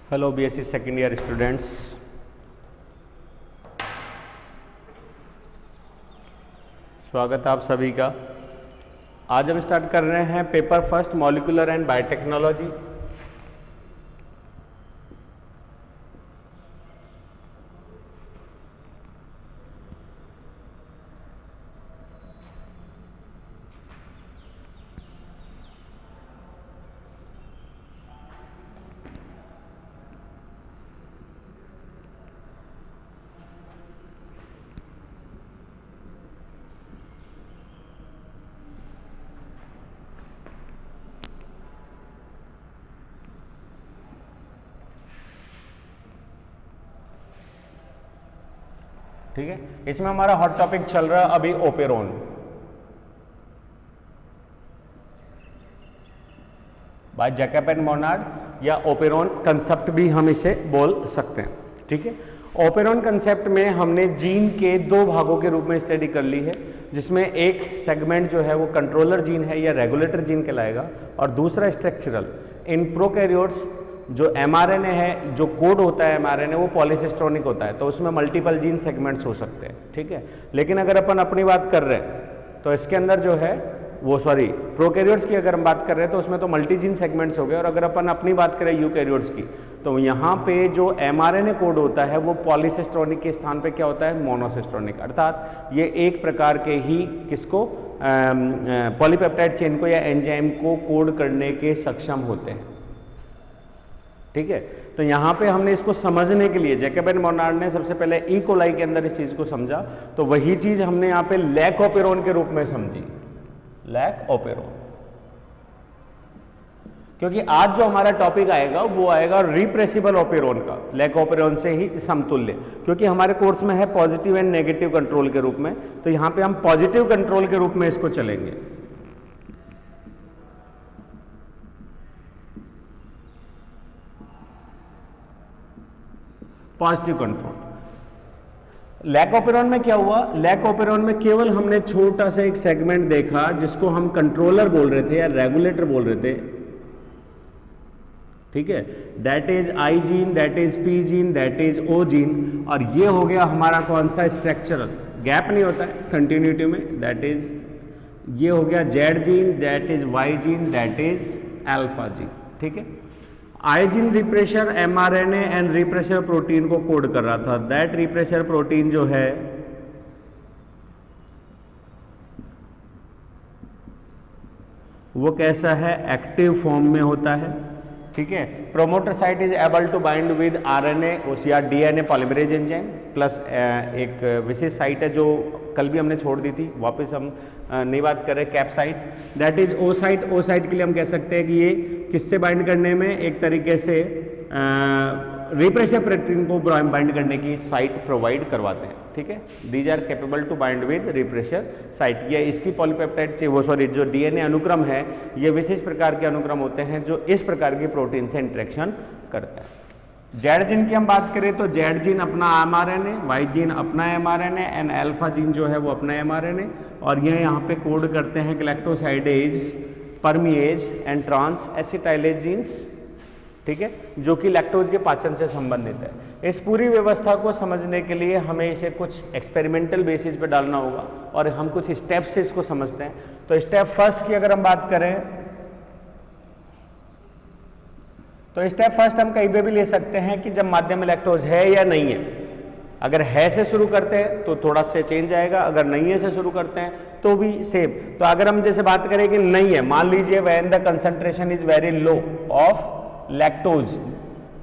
Hello BSc second year students, स्वागत है आप सभी का। आज हम स्टार्ट कर रहे हैं paper first molecular and biotechnology. ठीक है, इसमें हमारा हॉट टॉपिक चल रहा है अभी operon. By Jacob and Monod या ओपेरोन कंसेप्ट भी हम इसे बोल सकते हैं। ठीक है, ओपेरोन कंसेप्ट में हमने जीन के दो भागों के रूप में स्टडी कर ली है, जिसमें एक सेगमेंट जो है वो कंट्रोलर जीन है या रेगुलेटर जीन कहलाएगा, और दूसरा स्ट्रक्चरल। इन प्रोकैरियोट्स जो एमआरएनए है, जो कोड होता है एमआरएनए, वो पॉलीसिस्टोनिक होता है, तो उसमें मल्टीपल जीन सेगमेंट्स हो सकते हैं। ठीक है, लेकिन अगर अपन अपनी बात कर रहे हैं तो इसके अंदर जो है वो प्रोकैरियोट्स की अगर हम बात कर रहे हैं तो उसमें तो मल्टी जीन सेगमेंट्स हो गए, और अगर अपन अपनी बात करें यूकैरियोट्स की तो यहाँ पे जो एमआरएनए कोड होता है वो पॉलीसिस्टोनिक के स्थान पे क्या होता है, मोनोसिस्टोनिक। अर्थात ये एक प्रकार के ही किसको पॉलीपेप्टाइड चेन को या एंजाइम को कोड करने के सक्षम होते हैं। ठीक है, तो यहाँ पे हमने इसको समझने के लिए जैकब एंड मोनार्ड ने सबसे पहले ई कोलाई के अंदर इस चीज को समझा, तो वही चीज हमने यहाँ पे लैक ओपेरोन के रूप में समझी, लैक ओपेरोन। क्योंकि आज जो हमारा टॉपिक आएगा वो आएगा रिप्रेसिबल ओपेरोन का, लैक ओपेरोन से ही समतुल्य, क्योंकि हमारे कोर्स में है पॉजिटिव एंड नेगेटिव कंट्रोल के रूप में, तो यहाँ पे हम पॉजिटिव कंट्रोल के रूप में इसको चलेंगे। Positive control. लैक ओपेरोन में क्या हुआ, लैक ओपेरोन में केवल हमने छोटा सा एक सेगमेंट देखा जिसको हम कंट्रोलर बोल रहे थे या रेगुलेटर बोल रहे थे। ठीक है, that is I gene, that is P gene, that is O gene, और ये हो गया हमारा कौन सा, स्ट्रक्चरल। गैप नहीं होता है कंटिन्यूटी में, दैट इज ये हो गया Z gene, that is Y gene, that is alpha gene. ठीक है, I gene repressor mRNA and repressor protein को कोड कर रहा था। दैट रिप्रेशर प्रोटीन जो है वो कैसा है, एक्टिव फॉर्म में होता है। ठीक है, promoter site is able to bind with RNA या डीएनए पॉलीमरेज एंजाइम, प्लस एक विशेष साइट है जो कल भी हमने छोड़ दी थी, वापस हम नहीं बात कर रहे, cap site, that is O site. O site के लिए हम कह सकते हैं कि ये किससे बाइंड करने में, एक तरीके से रिप्रेशर प्रोटीन को बाइंड करने की साइट प्रोवाइड करवाते हैं। ठीक है, these are capable to bind with repressor site. ये इसकी पॉलीपेप्टाइड जो डीएनए अनुक्रम है, ये विशेष प्रकार के अनुक्रम होते हैं जो इस प्रकार की प्रोटीन से इंटरेक्शन करते हैं। जेड जीन की हम बात करें तो जेड जीन अपना एमआरएनए, वाई जीन अपना एमआरएनए एंड अल्फा जीन जो है वो अपना एमआरएनए, और ये यहाँ पे कोड करते हैं galactosidase, permease and transacetylase genes. ठीक है, जो कि लैक्टोज के पाचन से संबंधित है। इस पूरी व्यवस्था को समझने के लिए हमें इसे कुछ एक्सपेरिमेंटल बेसिस पे डालना होगा, और हम कुछ स्टेप से इसको समझते हैं। तो स्टेप फर्स्ट की अगर हम बात करें तो स्टेप फर्स्ट हम कहीं पे भी ले सकते हैं कि जब माध्यम में लैक्टोज है या नहीं है। अगर है से शुरू करते हैं तो थोड़ा सा चेंज आएगा, अगर नहीं है से शुरू करते हैं तो भी सेम। तो अगर हम जैसे बात करें कि नहीं है, मान लीजिए when the concentration is very low of lactose,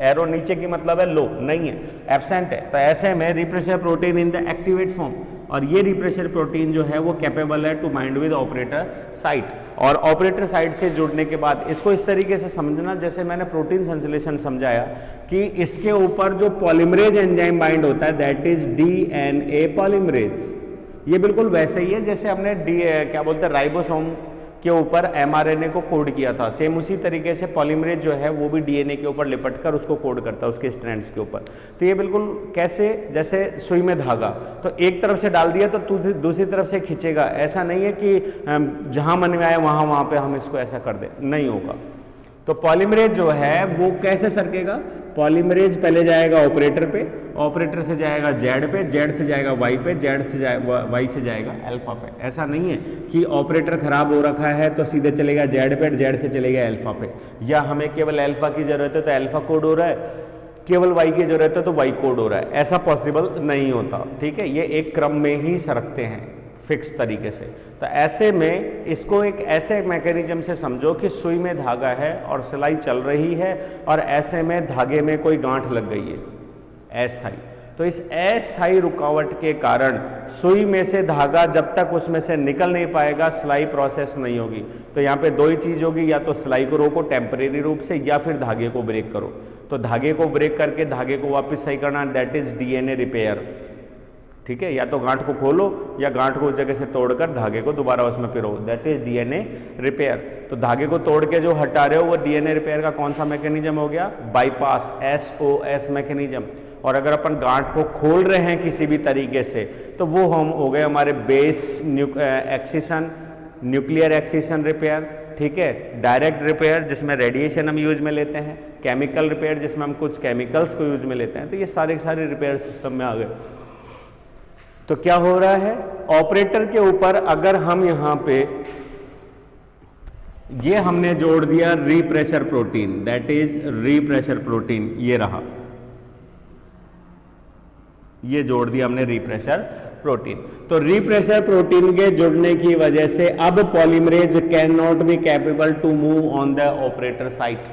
arrow नीचे की मतलब है लो, नहीं है, एब्सेंट है, तो ऐसे में repressor protein in the activate form, और ये रिप्रेशर प्रोटीन जो है वो कैपेबल है to bind with operator site. और ऑपरेटर साइट से जुड़ने के बाद इसको इस तरीके से समझना, जैसे मैंने प्रोटीन संश्लेषण समझाया कि इसके ऊपर जो पॉलीमरेज एंजाइम बाइंड होता है, दैट इज डीएनए पॉलीमरेज। ये बिल्कुल वैसे ही है जैसे हमने क्या बोलते हैं, राइबोसोम के ऊपर एमआरएनए को कोड किया था, सेम उसी तरीके से पॉलीमरेज जो है वो भी डीएनए के ऊपर लिपटकर उसको कोड करता है उसके स्ट्रैंड्स के ऊपर। तो ये बिल्कुल कैसे, जैसे सुई में धागा, तो एक तरफ से डाल दिया तो दूसरी तरफ से खींचेगा, ऐसा नहीं है कि जहां मन में आए वहां पे हम इसको ऐसा कर दें, नहीं होगा। तो पॉलीमरेज जो है वो कैसे सरकेगा, पॉलीमरेज पहले जाएगा ऑपरेटर पे, ऑपरेटर से जाएगा जेड पे, जेड से जाएगा वाई पे, जेड से वाई से जाएगा अल्फा पे। ऐसा नहीं है कि ऑपरेटर खराब हो रखा है तो सीधे चलेगा जेड पे, जेड से चलेगा अल्फा पे, या हमें केवल अल्फा की जरूरत है तो अल्फा कोड हो रहा है, केवल वाई की जरूरत है तो वाई कोड हो रहा है। ऐसा पॉसिबल नहीं होता, ठीक है। ये एक क्रम में ही सरकते हैं फिक्स तरीके से। तो ऐसे में इसको एक ऐसे मैकेनिज्म से समझो कि सुई में धागा है और सिलाई चल रही है और ऐसे में धागे में कोई गांठ लग गई है अस्थाई। तो इस अस्थाई रुकावट के कारण सुई में से धागा जब तक उसमें से निकल नहीं पाएगा सिलाई प्रोसेस नहीं होगी। तो यहाँ पे दो ही चीज होगी, या तो सिलाई को रोको टेम्परेरी रूप से, या फिर धागे को ब्रेक करो। तो धागे को ब्रेक करके धागे को वापस सही करना, दैट इज डीएनए रिपेयर, ठीक है। या तो गांठ को खोलो या गांठ को उस जगह से तोड़कर धागे को दोबारा उसमें पिरो, दैट इज डीएनए रिपेयर। तो धागे को तोड़ के जो हटा रहे हो वो डीएनए रिपेयर का कौन सा मैकेनिज्म हो गया? Bypass, SOS mechanism. और अगर अपन गांठ को खोल रहे हैं किसी भी तरीके से तो वो हम हो गए हमारे base excision, nuclear excision repair, ठीक है। डायरेक्ट रिपेयर जिसमें रेडिएशन हम यूज में लेते हैं, केमिकल रिपेयर जिसमें हम कुछ केमिकल्स को यूज में लेते हैं। तो ये सारे रिपेयर सिस्टम में आ गए। तो क्या हो रहा है, ऑपरेटर के ऊपर अगर हम यहां पे ये हमने जोड़ दिया रीप्रेशर प्रोटीन, दैट इज रीप्रेशर प्रोटीन, ये रहा, ये जोड़ दिया हमने रीप्रेशर प्रोटीन। तो रीप्रेशर प्रोटीन के जुड़ने की वजह से अब polymerase can not be capable to move on the operator site,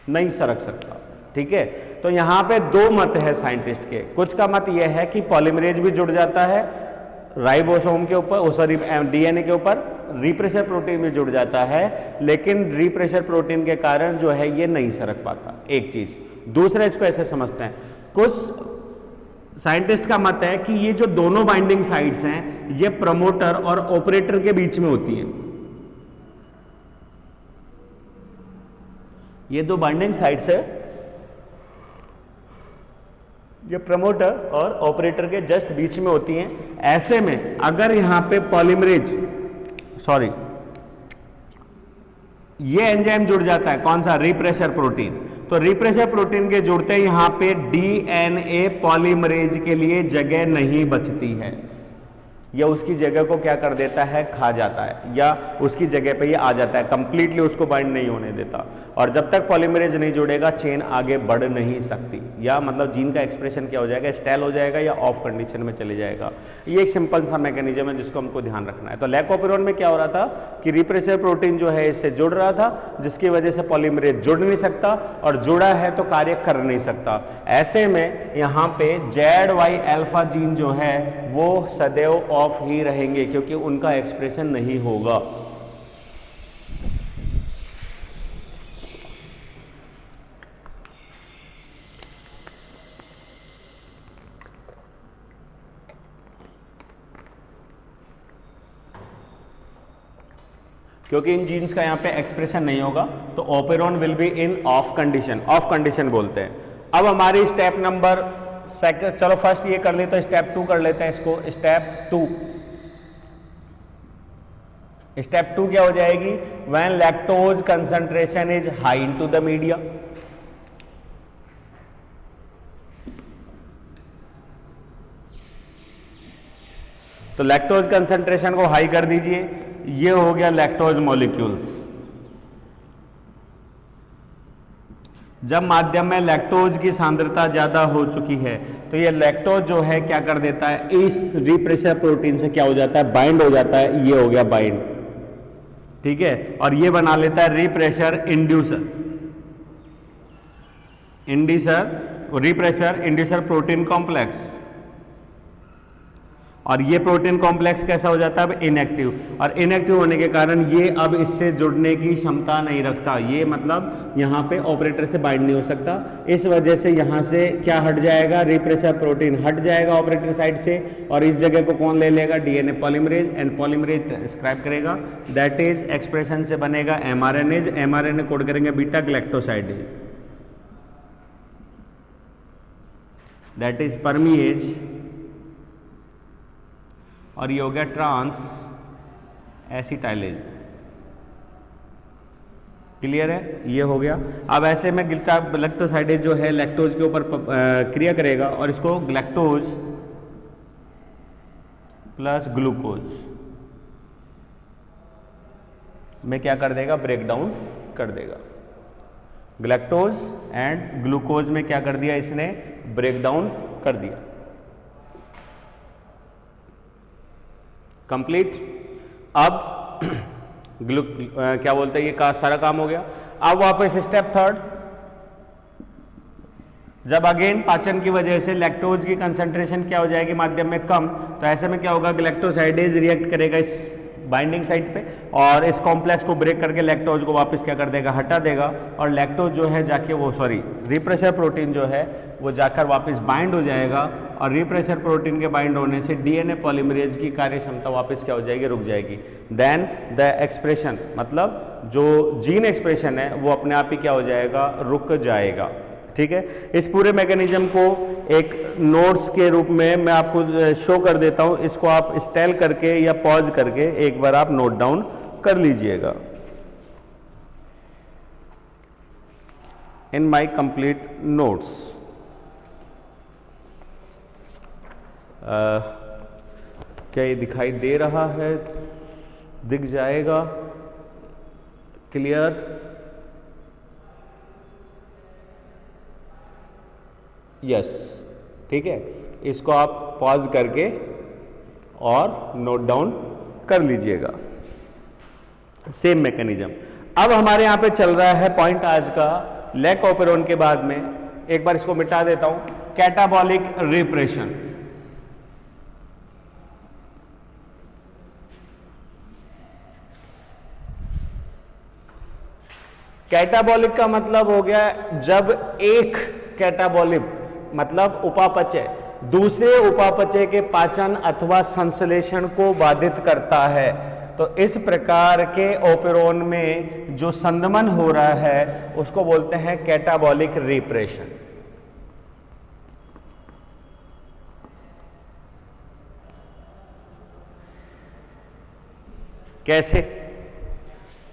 नहीं सरक सकता, ठीक है। तो यहां पे दो मत है साइंटिस्ट के। कुछ का मत यह है कि पॉलीमरेज भी जुड़ जाता है राइबोसोम के ऊपर, सॉरी डीएनए के ऊपर, रीप्रेशर प्रोटीन भी जुड़ जाता है, लेकिन रीप्रेशर प्रोटीन के कारण जो है ये नहीं सरक पाता, एक चीज। दूसरा इसको ऐसे समझते हैं, कुछ साइंटिस्ट का मत है कि ये जो दोनों बाइंडिंग साइड्स हैं ये प्रमोटर और ऑपरेटर के बीच में होती हैं। ये दो बाइंडिंग साइड्स है, ये प्रमोटर और ऑपरेटर के जस्ट बीच में होती हैं। ऐसे में अगर यहां पे पॉलीमरेज, सॉरी, ये एंजाइम जुड़ जाता है, कौन सा? रीप्रेशर प्रोटीन। तो रीप्रेशर प्रोटीन के जुड़ते यहां पे डीएनए पॉलीमरेज के लिए जगह नहीं बचती है, या उसकी जगह को क्या कर देता है? खा जाता है, या उसकी जगह पे ये आ जाता है, कंप्लीटली उसको बाइंड नहीं होने देता। और जब तक पॉलीमरेज नहीं जुड़ेगा चेन आगे बढ़ नहीं सकती, या मतलब जीन का एक्सप्रेशन क्या हो जाएगा? स्टेल हो जाएगा या ऑफ कंडीशन में चले जाएगा। ये एक सिंपल सा मैकेनिज्म है जिसको हमको ध्यान रखना है। तो लैकोपेरोन में क्या हो रहा था कि रीप्रेशर प्रोटीन जो है इससे जुड़ रहा था, जिसकी वजह से पॉलीमरेज जुड़ नहीं सकता, और जुड़ा है तो कार्य कर नहीं सकता। ऐसे में यहाँ पे ZY अल्फा जीन जो है वो सदैव ऑफ ही रहेंगे, क्योंकि उनका एक्सप्रेशन नहीं होगा। क्योंकि इन जीन्स का यहाँ पे एक्सप्रेशन नहीं होगा, तो operon will be in of condition, of condition बोलते हैं। अब हमारी स्टेप नंबर सेकंड, चलो फर्स्ट ये कर लेते हैं, स्टेप 2 कर लेते हैं इसको। स्टेप 2, स्टेप 2 क्या हो जाएगी? When lactose concentration is high into the media. तो लैक्टोज कंसंट्रेशन को हाई कर दीजिए, ये हो गया लैक्टोज मॉलिक्यूल्स। जब माध्यम में लैक्टोज की सांद्रता ज्यादा हो चुकी है तो ये लैक्टोज जो है क्या कर देता है? इस रीप्रेशर प्रोटीन से क्या हो जाता है? बाइंड हो जाता है, ये हो गया बाइंड, ठीक है। और ये बना लेता है रीप्रेशर इंड्यूसर, रीप्रेशर इंड्यूसर प्रोटीन कॉम्प्लेक्स। और ये प्रोटीन कॉम्प्लेक्स कैसा हो जाता है? अब इनएक्टिव, और इनएक्टिव होने के कारण ये अब इससे जुड़ने की क्षमता नहीं रखता, ये मतलब यहाँ पे ऑपरेटर से बाइंड नहीं हो सकता। इस वजह से यहाँ से क्या हट जाएगा? रीप्रेशर प्रोटीन हट जाएगा ऑपरेटर साइड से, और इस जगह को कौन ले लेगा? DNA polymerase, and polymerase describe करेगा, दैट इज एक्सप्रेशन से बनेगा एमआरएनएज, एमआरएनए कोड करेंगे बीटा ग्लैक्टोसाइडेज, दैट इज परमीएज, और ये हो गया ट्रांस एसिटाइलेज। क्लियर है, ये हो गया। अब ऐसे में ग्लैक्टोसाइडेज जो है लैक्टोज के ऊपर क्रिया करेगा और इसको ग्लैक्टोज प्लस ग्लूकोज में क्या कर देगा, ब्रेक डाउन कर देगा। ग्लैक्टोज एंड ग्लूकोज में क्या कर दिया इसने, ब्रेक डाउन कर दिया। कंप्लीट। अब क्या बोलते हैं, ये सारा काम हो गया। अब वापस स्टेप थर्ड, जब अगेन पाचन की वजह से लैक्टोज की कंसंट्रेशन क्या हो जाएगी माध्यम में कम, तो ऐसे में क्या होगा, ग्लैक्टोसाइडेज रिएक्ट करेगा इस बाइंडिंग साइट पे और इस कॉम्प्लेक्स को ब्रेक करके लैक्टोज को वापस क्या कर देगा, हटा देगा। और लैक्टोज जो है जाके रिप्रेशर प्रोटीन जो है वो जाकर वापस बाइंड हो जाएगा और रिप्रेशर प्रोटीन के बाइंड होने से डीएनए पॉलीमरेज की कार्य क्षमता वापस क्या हो जाएगी, रुक जाएगी। देन द एक्सप्रेशन, मतलब जो जीन एक्सप्रेशन है वो अपने आप ही क्या हो जाएगा, रुक जाएगा। ठीक है, इस पूरे मैकेनिज्म को एक नोट्स के रूप में मैं आपको शो कर देता हूं, इसको आप स्टेल करके या पॉज करके एक बार आप नोट डाउन कर लीजिएगा। इन माय कंप्लीट नोट्स क्या ये दिखाई दे रहा है, दिख जाएगा, क्लियर? यस, ठीक है, इसको आप पॉज करके और नोट डाउन कर लीजिएगा। Same mechanism. अब हमारे यहां पे चल रहा है पॉइंट आज का, लैक ऑपेरोन के बाद में एक बार इसको मिटा देता हूं, कैटाबॉलिक रिप्रेशन। कैटाबॉलिक का मतलब हो गया जब एक कैटाबॉलिक मतलब उपापचय दूसरे उपापचय के पाचन अथवा संश्लेषण को बाधित करता है। तो इस प्रकार के ऑपेरोन में जो संदमन हो रहा है उसको बोलते हैं कैटाबॉलिक रिप्रेशन। कैसे,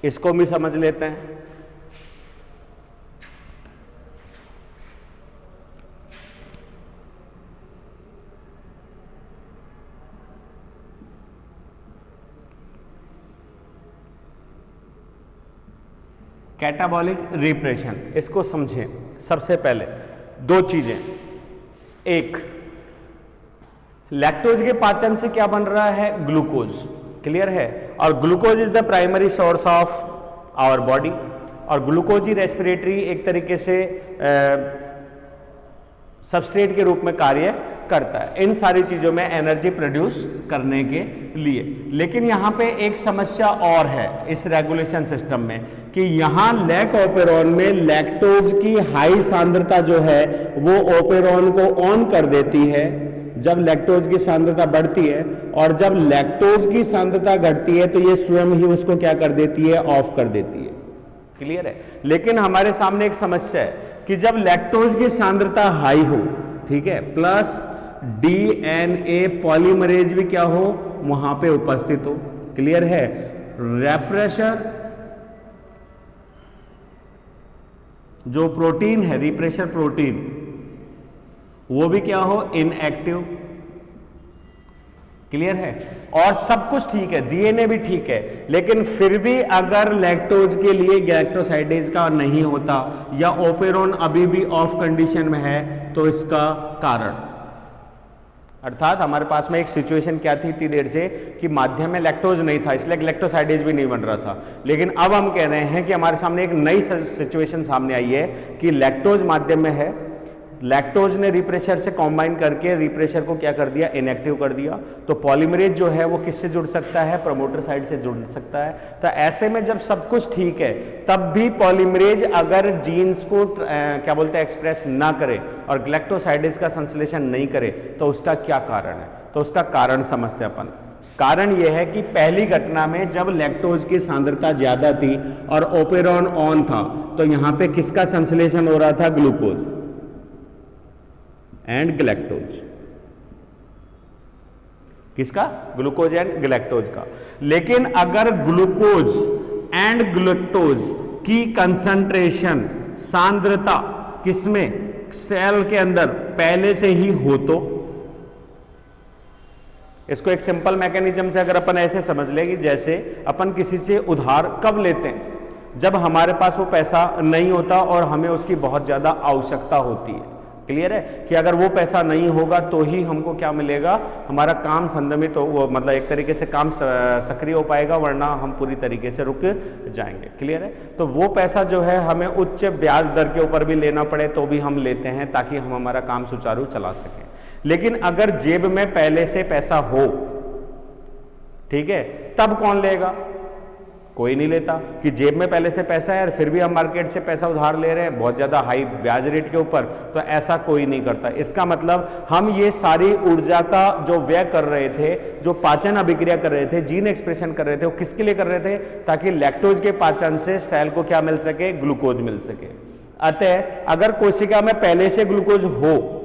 इसको भी समझ लेते हैं। कैटाबॉलिक रिप्रेशन, इसको समझें। सबसे पहले दो चीजें, एक लैक्टोज के पाचन से क्या बन रहा है, ग्लूकोज, क्लियर है, और glucose is the primary source of our body और ग्लूकोज ही रेस्पिरेटरी एक तरीके से सबस्ट्रेट के रूप में कार्य करता है इन सारी चीजों में एनर्जी प्रोड्यूस करने के लिए। लेकिन यहां पे एक समस्या और है इस रेगुलेशन सिस्टम में कि यहां लैक ऑपेरोन में लैक्टोज की हाई सांद्रता जो है वो ऑपेरोन को ऑन कर देती है जब लैक्टोज की सांद्रता बढ़ती है, और जब लैक्टोज की सांद्रता घटती है तो ये स्वयं ही उसको क्या कर देती है, ऑफ कर देती है। क्लियर है। लेकिन हमारे सामने एक समस्या है कि जब लैक्टोज की सांद्रता हाई हो, ठीक है, प्लस डीएनए पॉलीमरेज भी क्या हो, वहां पे उपस्थित हो, क्लियर है, रिप्रेशर जो प्रोटीन है, रिप्रेशर प्रोटीन, वो भी क्या हो, इनएक्टिव, क्लियर है, और सब कुछ ठीक है, डीएनए भी ठीक है, लेकिन फिर भी अगर लैक्टोज के लिए गैलेक्टोसाइडेज का नहीं होता या ऑपेरोन अभी भी ऑफ कंडीशन में है, तो इसका कारण, अर्थात हमारे पास में एक सिचुएशन क्या थी इतनी देर से कि माध्यम में लैक्टोज नहीं था, इसलिए गैलेक्टोसाइडेज भी नहीं बन रहा था। लेकिन अब हम कह रहे हैं कि हमारे सामने एक नई सिचुएशन सामने आई है कि लैक्टोज माध्यम में है, लैक्टोज ने रिप्रेशर से कॉम्बाइन करके रिप्रेशर को क्या कर दिया, इनएक्टिव कर दिया। तो पॉलीमरेज जो है वो किससे जुड़ सकता है, प्रमोटर साइड से जुड़ सकता है। तो ऐसे में जब सब कुछ ठीक है तब भी पॉलीमरेज अगर जीन्स को क्या बोलते हैं एक्सप्रेस ना करे और ग्लैक्टोसाइडेज का संश्लेषण नहीं करे तो उसका क्या कारण है, तो उसका कारण समझते हैं अपन। कारण यह है कि पहली घटना में जब लैक्टोज की सांद्रता ज्यादा थी और ऑपेरोन ऑन था तो यहां पे किसका संश्लेषण हो रहा था, ग्लूकोज एंड ग्लैक्टोज, किसका, ग्लूकोज एंड ग्लैक्टोज का। लेकिन अगर ग्लूकोज एंड ग्लैक्टोज की कंसंट्रेशन, सांद्रता किसमें, सेल के अंदर पहले से ही हो तो, इसको एक सिंपल मैकेनिज्म से अगर अपन ऐसे समझ ले कि जैसे अपन किसी से उधार कब लेते हैं, जब हमारे पास वो पैसा नहीं होता और हमें उसकी बहुत ज्यादा आवश्यकता होती है। क्लियर है कि अगर वो पैसा नहीं होगा तो ही हमको क्या मिलेगा, हमारा काम संदमित हो, वो मतलब एक तरीके से काम सक्रिय हो पाएगा, वरना हम पूरी तरीके से रुक जाएंगे। क्लियर है। तो वो पैसा जो है हमें उच्च ब्याज दर के ऊपर भी लेना पड़े तो भी हम लेते हैं ताकि हम हमारा काम सुचारू चला सकें। लेकिन अगर जेब में पहले से पैसा हो, ठीक है, तब कौन लेगा, कोई नहीं लेता। कि जेब में पहले से पैसा है और फिर भी हम मार्केट से पैसा उधार ले रहे हैं बहुत ज्यादा हाई ब्याज रेट के ऊपर, तो ऐसा कोई नहीं करता। इसका मतलब हम ये सारी ऊर्जा का जो व्यय कर रहे थे, जो पाचन अभिक्रिया कर रहे थे, जीन एक्सप्रेशन कर रहे थे, वो किसके लिए कर रहे थे, ताकि लैक्टोज के पाचन से सेल को क्या मिल सके, ग्लूकोज मिल सके। अतः अगर कोशिका में पहले से ग्लूकोज हो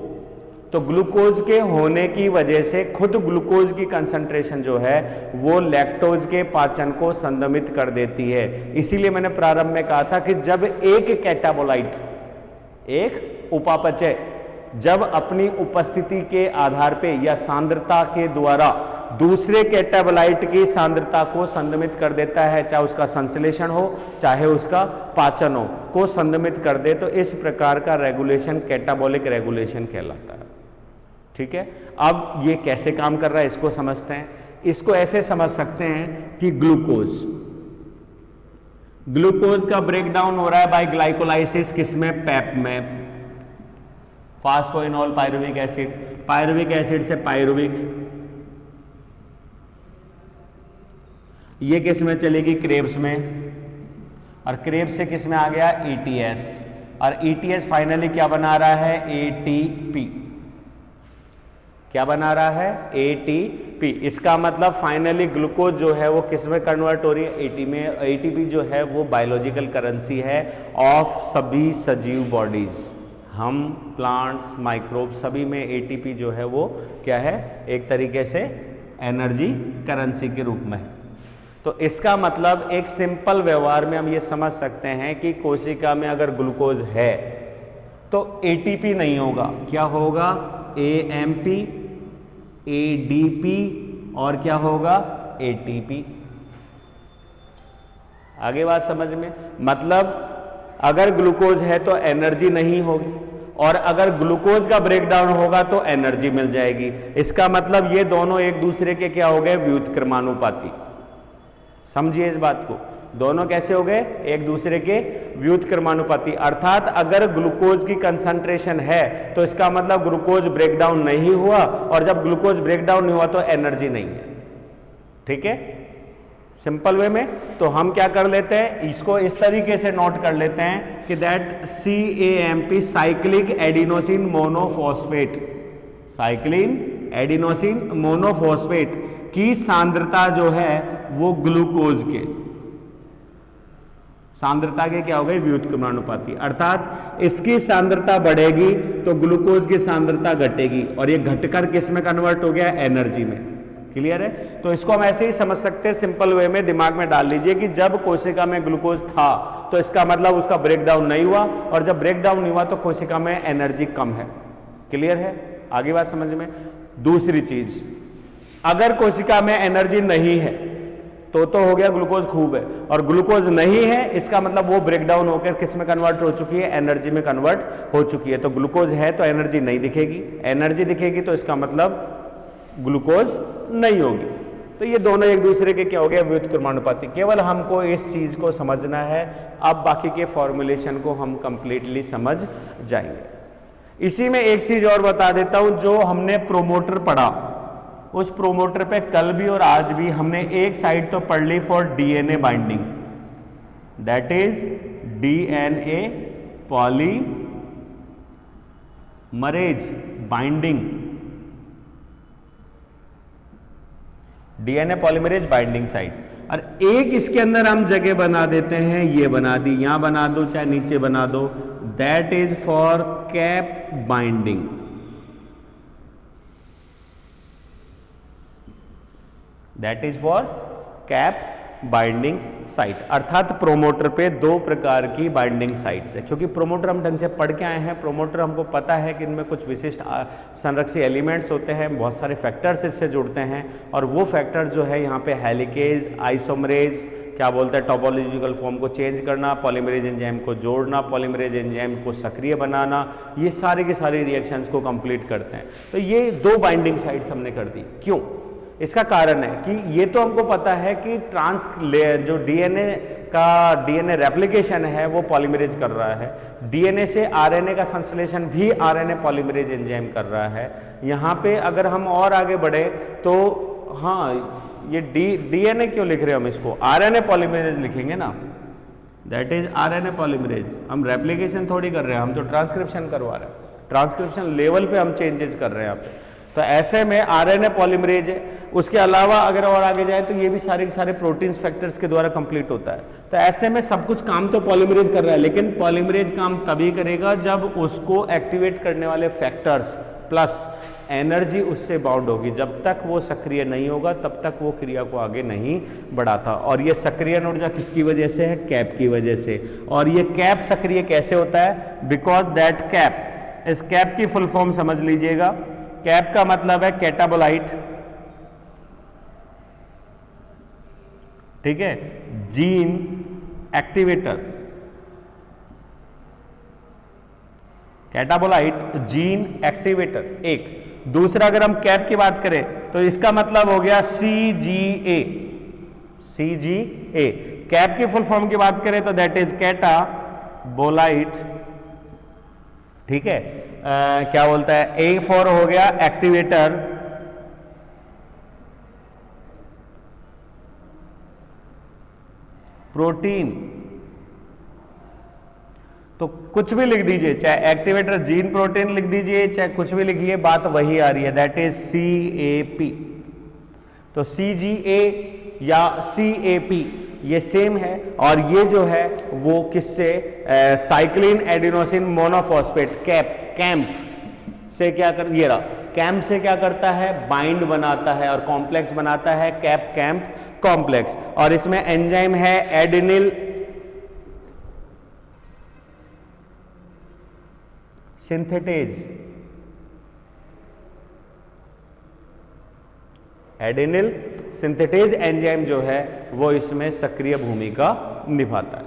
तो ग्लूकोज के होने की वजह से खुद ग्लूकोज की कंसंट्रेशन जो है वो लैक्टोज के पाचन को संदमित कर देती है। इसीलिए मैंने प्रारंभ में कहा था कि जब एक कैटाबोलाइट, एक उपापचय जब अपनी उपस्थिति के आधार पे या सांद्रता के द्वारा दूसरे कैटाबोलाइट की सांद्रता को संदमित कर देता है, चाहे उसका संश्लेषण हो चाहे उसका पाचन हो, को संदमित कर दे, तो इस प्रकार का रेगुलेशन कैटाबोलिक रेगुलेशन कहलाता है। ठीक है। अब ये कैसे काम कर रहा है इसको समझते हैं। इसको ऐसे समझ सकते हैं कि ग्लूकोज का ब्रेकडाउन हो रहा है बाय ग्लाइकोलाइसिस, किसमें, पैप में, phosphoenol pyruvic acid, pyruvic acid से पायरुविक, ये किस में चलेगी, क्रेब्स में, और क्रेब्स से किस में आ गया, ETS, और ETS फाइनली क्या बना रहा है, ATP। क्या बना रहा है, ATP। इसका मतलब फाइनली ग्लूकोज जो है वो किस में कन्वर्ट हो रही है, ATP में। ATP जो है वो बायोलॉजिकल करेंसी है ऑफ सभी सजीव बॉडीज, हम, प्लांट्स, माइक्रोब, सभी में ATP जो है वो क्या है, एक तरीके से एनर्जी करेंसी के रूप में है। तो इसका मतलब एक सिंपल व्यवहार में हम ये समझ सकते हैं कि कोशिका में अगर ग्लूकोज है तो ATP नहीं होगा, क्या होगा, AMP, ADP और क्या होगा, ATP। आगे बात समझ में, मतलब अगर ग्लूकोज है तो एनर्जी नहीं होगी, और अगर ग्लूकोज का ब्रेकडाउन होगा तो एनर्जी मिल जाएगी। इसका मतलब ये दोनों एक दूसरे के क्या हो गए, व्युत्क्रमानुपाती। समझिए इस बात को, दोनों कैसे हो गए, एक दूसरे के व्युत्क्रमानुपाती। अर्थात अगर ग्लूकोज की कंसंट्रेशन है तो इसका मतलब ग्लूकोज ब्रेकडाउन नहीं हुआ, और जब ग्लूकोज ब्रेकडाउन नहीं हुआ तो एनर्जी नहीं है। ठीक है, सिंपल वे में। तो हम क्या कर लेते हैं, इसको इस तरीके से नोट कर लेते हैं कि that CAMP, cyclic adenosine monophosphate, cyclin adenosine monophosphate की सांद्रता जो है वो ग्लूकोज के सांद्रता के क्या हो गई, व्युत्क्रमानुपाती। अर्थात इसकी सांद्रता बढ़ेगी तो ग्लूकोज की सांद्रता घटेगी, और ये घटकर किस में कन्वर्ट हो गया, एनर्जी में। क्लियर है। तो इसको हम ऐसे ही समझ सकते हैं, सिंपल वे में दिमाग में डाल लीजिए कि जब कोशिका में ग्लूकोज था तो इसका मतलब उसका ब्रेकडाउन नहीं हुआ, और जब ब्रेकडाउन नहीं हुआ तो कोशिका में एनर्जी कम है। क्लियर है, आगे बात समझ में। दूसरी चीज, अगर कोशिका में एनर्जी नहीं है तो हो गया ग्लूकोज खूब है, और ग्लूकोज नहीं है इसका मतलब वो ब्रेकडाउन होकर किस में कन्वर्ट हो चुकी है, एनर्जी में कन्वर्ट हो चुकी है। तो ग्लूकोज है तो एनर्जी नहीं दिखेगी, एनर्जी दिखेगी तो इसका मतलब ग्लूकोज नहीं होगी। तो ये दोनों एक दूसरे के क्या हो गया, व्युत्क्रमानुपाती। केवल हमको इस चीज को समझना है, अब बाकी के फॉर्मुलेशन को हम कंप्लीटली समझ जाएंगे। इसी में एक चीज और बता देता हूं, जो हमने प्रोमोटर पढ़ा उस प्रोमोटर पे कल भी और आज भी हमने एक साइड तो पढ़ ली for DNA binding, that is DNA polymerase binding, DNA polymerase binding site. और एक इसके अंदर हम जगह बना देते हैं, ये बना दी, यहां बना दो चाहे नीचे बना दो, that is for cap binding. That is for cap binding site, अर्थात प्रोमोटर पे दो प्रकार की बाइंडिंग साइट्स है। क्योंकि प्रोमोटर हम ढंग से पढ़ के आए हैं, प्रोमोटर हमको पता है कि इनमें कुछ विशिष्ट संरक्षी एलिमेंट्स होते हैं, बहुत सारे फैक्टर्स इससे जुड़ते हैं, और वो फैक्टर जो है यहाँ पे हेलिकेज, आइसोमरेज, क्या बोलते हैं, टोपोलॉजिकल फॉर्म को चेंज करना, पॉलीमरेज एंजाइम को जोड़ना, पॉलीमरेज एंजाइम को सक्रिय बनाना, ये सारे के सारे रिएक्शंस को कंप्लीट करते हैं। तो ये दो बाइंडिंग साइट्स हमने कर दी। क्यों? इसका कारण है कि ये तो हमको पता है कि जो डीएनए रेप्लिकेशन है वो पॉलीमरेज कर रहा है, डीएनए से आरएनए का संश्लेषण भी आरएनए पॉलीमरेज एंजाइम कर रहा है। यहाँ पे अगर हम और आगे बढ़े तो हाँ, ये डीएनए क्यों लिख रहे हैं हम इसको, आरएनए पॉलीमरेज लिखेंगे ना, दैट इज आरएनए पॉलीमरेज। हम रेप्लिकेशन थोड़ी कर रहे हैं, हम तो ट्रांसक्रिप्शन करवा रहे हैं, ट्रांसक्रिप्शन लेवल पे हम चेंजेस कर रहे हैं यहाँ पे। तो ऐसे में आरएनए पॉलीमरेज है। उसके अलावा अगर और आगे जाए तो ये भी सारे के सारे प्रोटीन्स फैक्टर्स के द्वारा कंप्लीट होता है। तो ऐसे में सब कुछ काम तो पॉलीमरेज कर रहा है, लेकिन पॉलीमरेज काम तभी करेगा जब उसको एक्टिवेट करने वाले फैक्टर्स प्लस एनर्जी उससे बाउंड होगी। जब तक वो सक्रिय नहीं होगा तब तक वो क्रिया को आगे नहीं बढ़ाता। और ये सक्रियण ऊर्जा किसकी वजह से है? कैप की वजह से। और ये कैप सक्रिय कैसे होता है? बिकॉज दैट कैप, इस कैप की फुल फॉर्म समझ लीजिएगा। कैप का मतलब है कैटाबोलाइट, ठीक है, जीन एक्टिवेटर, कैटाबोलाइट जीन एक्टिवेटर एक। दूसरा अगर हम कैप की बात करें तो इसका मतलब हो गया CGA, CGA। कैप की फुल फॉर्म की बात करें तो दैट इज कैटाबोलाइट, ठीक है। क्या बोलता है, A फॉर हो गया एक्टिवेटर, प्रोटीन, तो कुछ भी लिख दीजिए, चाहे एक्टिवेटर जीन प्रोटीन लिख दीजिए, चाहे कुछ भी लिखिए, बात वही आ रही है, दैट इज CAP। तो CGA या CAP ये सेम है। और ये जो है वो किससे, साइक्लिन एडिनोसिन मोनोफॉस्फेट कैम्प से क्या कर, ये रहा, कैम्प से क्या करता है, बाइंड बनाता है और कॉम्प्लेक्स बनाता है, कैम्प कॉम्प्लेक्स। और इसमें एंजाइम है एडिनिल सिंथेटेज, एडिनिल सिंथेटेज एंजाइम जो है वो इसमें सक्रिय भूमिका निभाता है।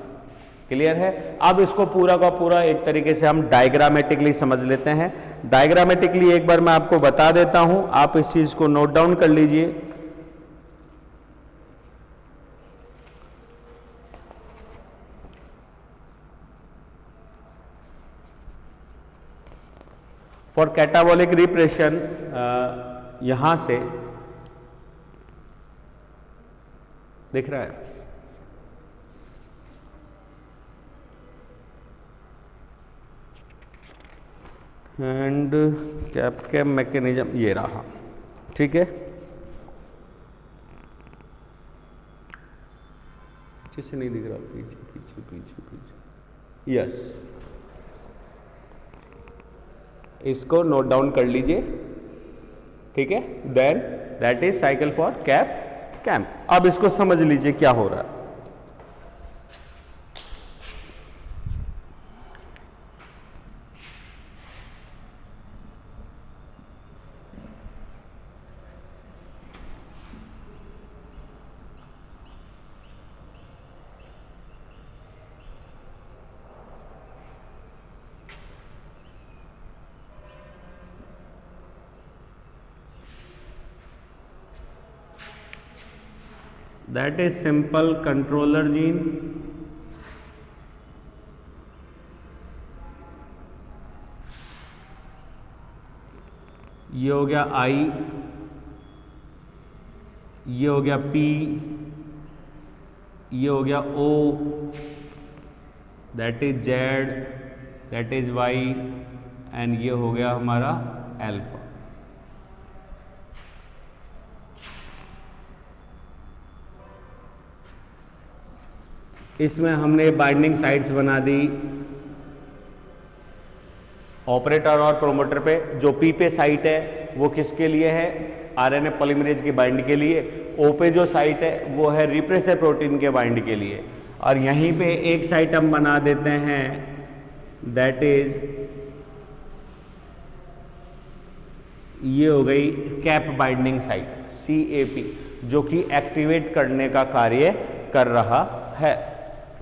क्लियर है? अब इसको पूरा का पूरा एक तरीके से हम डायग्रामेटिकली समझ लेते हैं। डायग्रामेटिकली एक बार मैं आपको बता देता हूं, आप इस चीज को नोट डाउन कर लीजिए। फॉर कैटाबोलिक रिप्रेशन, यहां से दिख रहा है, एंड कैप मैकेनिज्म ये रहा, ठीक है। अच्छे से नहीं दिख रहा, पीछे पीछे पीछे पीछे, यस, इसको नोट डाउन कर लीजिए, ठीक है। Then that is cycle for cAMP. अब इसको समझ लीजिए क्या हो रहा है। That is simple controller gene, ये हो गया I, ये हो गया P, ये हो गया O, that is Z, that is Y, and ये हो गया हमारा अल्फा। इसमें हमने बाइंडिंग साइट्स बना दी ऑपरेटर और प्रोमोटर पे। जो P पे साइट है वो किसके लिए है, आरएनए पॉलीमरेज की बाइंड के लिए, ओ पे जो साइट है वो है रिप्रेसर प्रोटीन के बाइंड के लिए, और यहीं पे एक साइट हम बना देते हैं दैट इज ये हो गई कैप बाइंडिंग साइट CAP, जो कि एक्टिवेट करने का कार्य कर रहा है।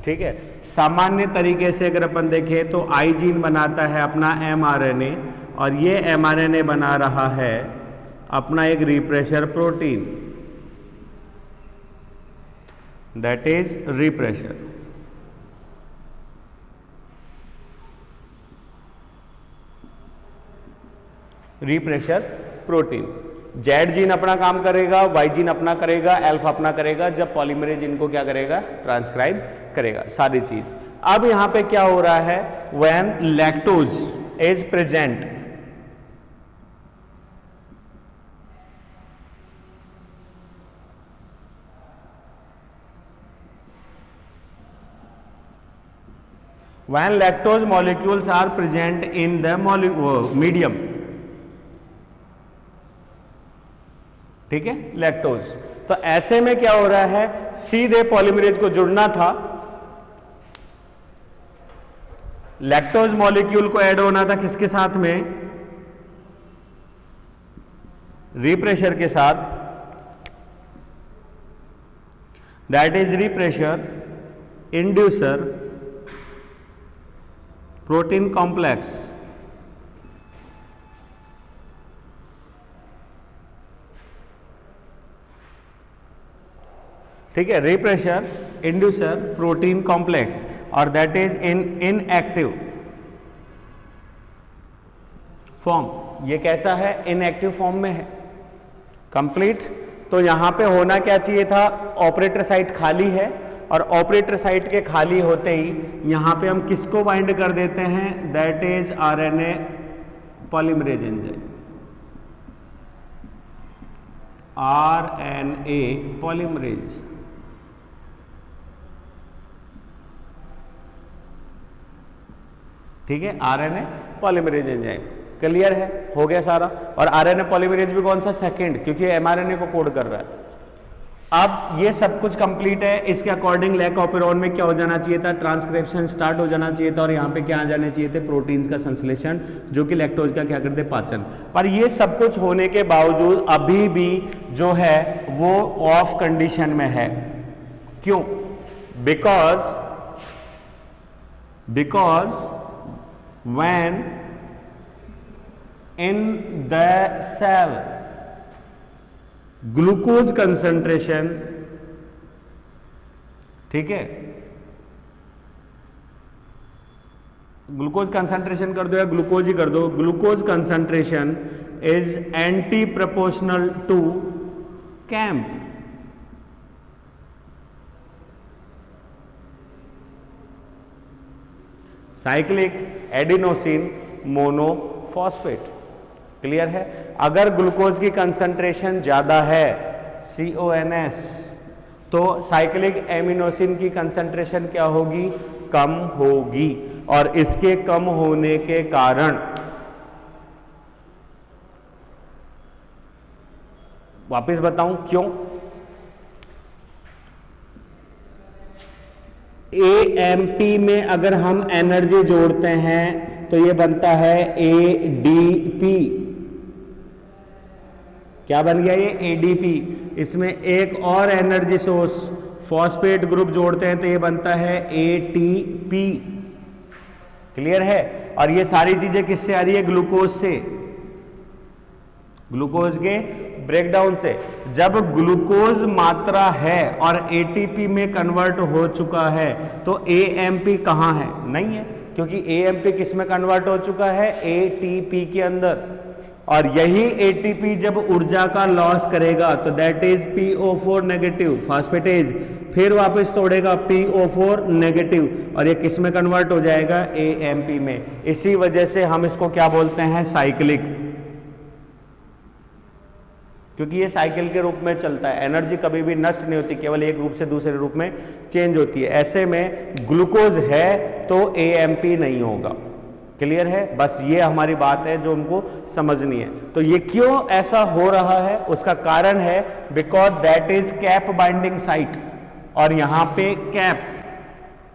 ठीक है, सामान्य तरीके से अगर अपन देखें तो आई जीन बनाता है अपना mRNA, और ये mRNA बना रहा है अपना एक refresher protein, that is refresher. Refresher protein, Z gene अपना काम करेगा, वाई जीन अपना करेगा, अल्फा अपना करेगा, जब पॉलीमरेज इनको क्या करेगा, ट्रांसक्राइब करेगा सारी चीज। अब यहां पे क्या हो रहा है, when lactose is present, when lactose molecules are present in the medium, ठीक है, लैक्टोज, तो ऐसे में क्या हो रहा है, सीधे पॉलीमरेज को जुड़ना था, लैक्टोज मॉलिक्यूल को ऐड होना था किसके साथ में, रिप्रेशर के साथ, that is refresher inducer protein complex. ठीक है, रिप्रेशर इंड्यूसर प्रोटीन कॉम्प्लेक्स, और that is in inactive form. ये कैसा है, इनएक्टिव फॉर्म में है, कंप्लीट। तो यहां पे होना क्या चाहिए था, ऑपरेटर साइट खाली है, और ऑपरेटर साइट के खाली होते ही यहां पे हम किसको बाइंड कर देते हैं, that is RNA polymerase enzyme, RNA polymerase. ठीक है, आरएनए पॉलीमरेज एंजाइम, क्लियर है, हो गया सारा। और आरएनए पॉलीमरेज भी कौन सा, सेकंड, क्योंकि एमआरएनए को कोड कर रहा है। अब ये सब कुछ कंप्लीट है, इसके अकॉर्डिंग लैकोपेरोन में क्या हो जाना चाहिए था, ट्रांसक्रिप्शन स्टार्ट हो जाना चाहिए था, और यहाँ पे क्या आ जाने चाहिए थे, प्रोटीन्स का संश्लेषण, जो कि लैक्टोज का क्या करते, पाचन। पर ये सब कुछ होने के बावजूद अभी भी जो है वो ऑफ कंडीशन में है। क्यों, because when in the cell glucose concentration, ठीक है, ग्लूकोज कंसंट्रेशन कर दो या ग्लूकोज ही कर दो, glucose concentration is anti proportional to cAMP. Cyclic adenosine monophosphate, clear है। अगर ग्लूकोज की कंसंट्रेशन ज्यादा है CONS, तो साइक्लिक एमिनोसिन की कंसंट्रेशन क्या होगी, कम होगी, और इसके कम होने के कारण वापस बताऊं क्यों, AMP में अगर हम एनर्जी जोड़ते हैं तो ये बनता है ADP। क्या बन गया ये, ADP। इसमें एक और एनर्जी सोर्स फॉस्फेट ग्रुप जोड़ते हैं तो ये बनता है ATP, क्लियर है। और ये सारी चीजें किससे आ रही है, ग्लूकोज से, ग्लूकोज के ब्रेकडाउन से। जब ग्लूकोज मात्रा है और ATP में कन्वर्ट हो चुका है तो AMP कहां है, नहीं है, क्योंकि AMP किस में कन्वर्ट हो चुका है, ATP के अंदर। और यही ATP जब ऊर्जा का लॉस करेगा तो that is PO4 negative phosphatase, फिर वापस तोड़ेगा PO4 नेगेटिव, और ये किस में कन्वर्ट हो जाएगा, AMP में। इसी वजह से हम इसको क्या बोलते हैं, साइक्लिक, क्योंकि ये साइकिल के रूप में चलता है, एनर्जी कभी भी नष्ट नहीं होती, केवल एक रूप से दूसरे रूप में चेंज होती है। ऐसे में ग्लूकोज है तो AMP नहीं होगा, क्लियर है? बस ये हमारी बात है जो उनको समझनी है। तो ये क्यों ऐसा हो रहा है, उसका कारण है because that is cap binding site, और यहां पे कैप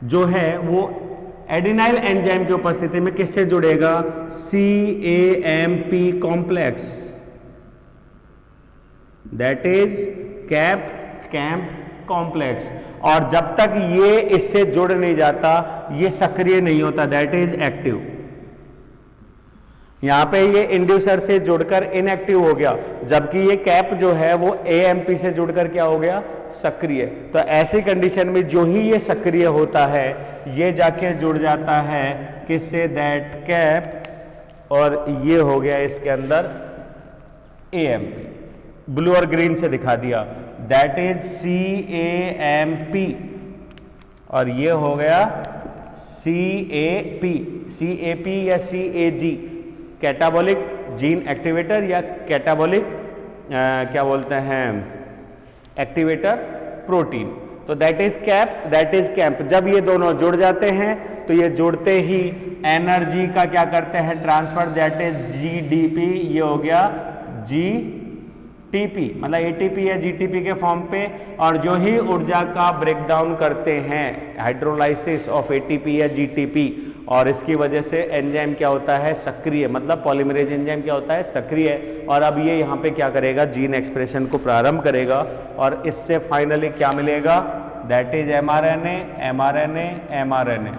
जो है वो एडिनाइल एंजाइम की उपस्थिति में किससे जुड़ेगा? CAMP complex, that is camp complex. और जब तक ये इससे जुड़ नहीं जाता ये सक्रिय नहीं होता, दैट इज एक्टिव। यहां पे ये इंड्यूसर से जुड़कर इनएक्टिव हो गया, जबकि ये कैप जो है वो AMP से जुड़कर क्या हो गया? सक्रिय। तो ऐसी कंडीशन में जो ही ये सक्रिय होता है ये जाके जुड़ जाता है किससे? दैट कैप, और ये हो गया इसके अंदर AMP। ब्लू और ग्रीन से दिखा दिया, दैट इज CAMP, और ये हो गया CAP या CAG, कैटाबॉलिक जीन एक्टिवेटर या कैटाबॉलिक क्या बोलते हैं एक्टिवेटर प्रोटीन। तो that is cap, that is camp. जब ये दोनों जुड़ जाते हैं तो ये जुड़ते ही एनर्जी का क्या करते हैं? Transfer, that is GDP। ये हो गया GTP, मतलब ATP या GTP के फॉर्म पे। और जो ही ऊर्जा का ब्रेकडाउन करते हैं, हाइड्रोलाइसिस ऑफ ATP या GTP, और इसकी वजह से एंजाइम क्या होता है? सक्रिय, मतलब पॉलीमरेज एंजाइम क्या होता है? सक्रिय। और अब ये यहाँ पे क्या करेगा? जीन एक्सप्रेशन को प्रारंभ करेगा, और इससे फाइनली क्या मिलेगा? That is mRNA।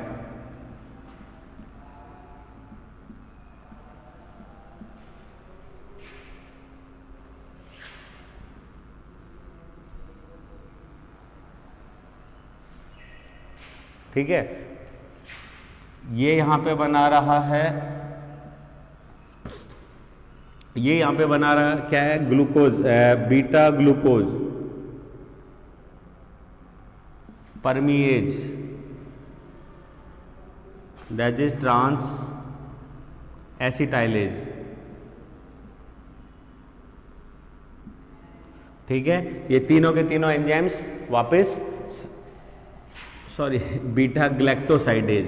ठीक है, ये यहां पे बना रहा है, ये यहां पे बना रहा क्या है? Glucose, beta glucose permease, that is transacetylase. ठीक है, ये तीनों के तीनों एंजाइम्स वापस, सॉरी, बीटा ग्लैक्टोसाइडेज।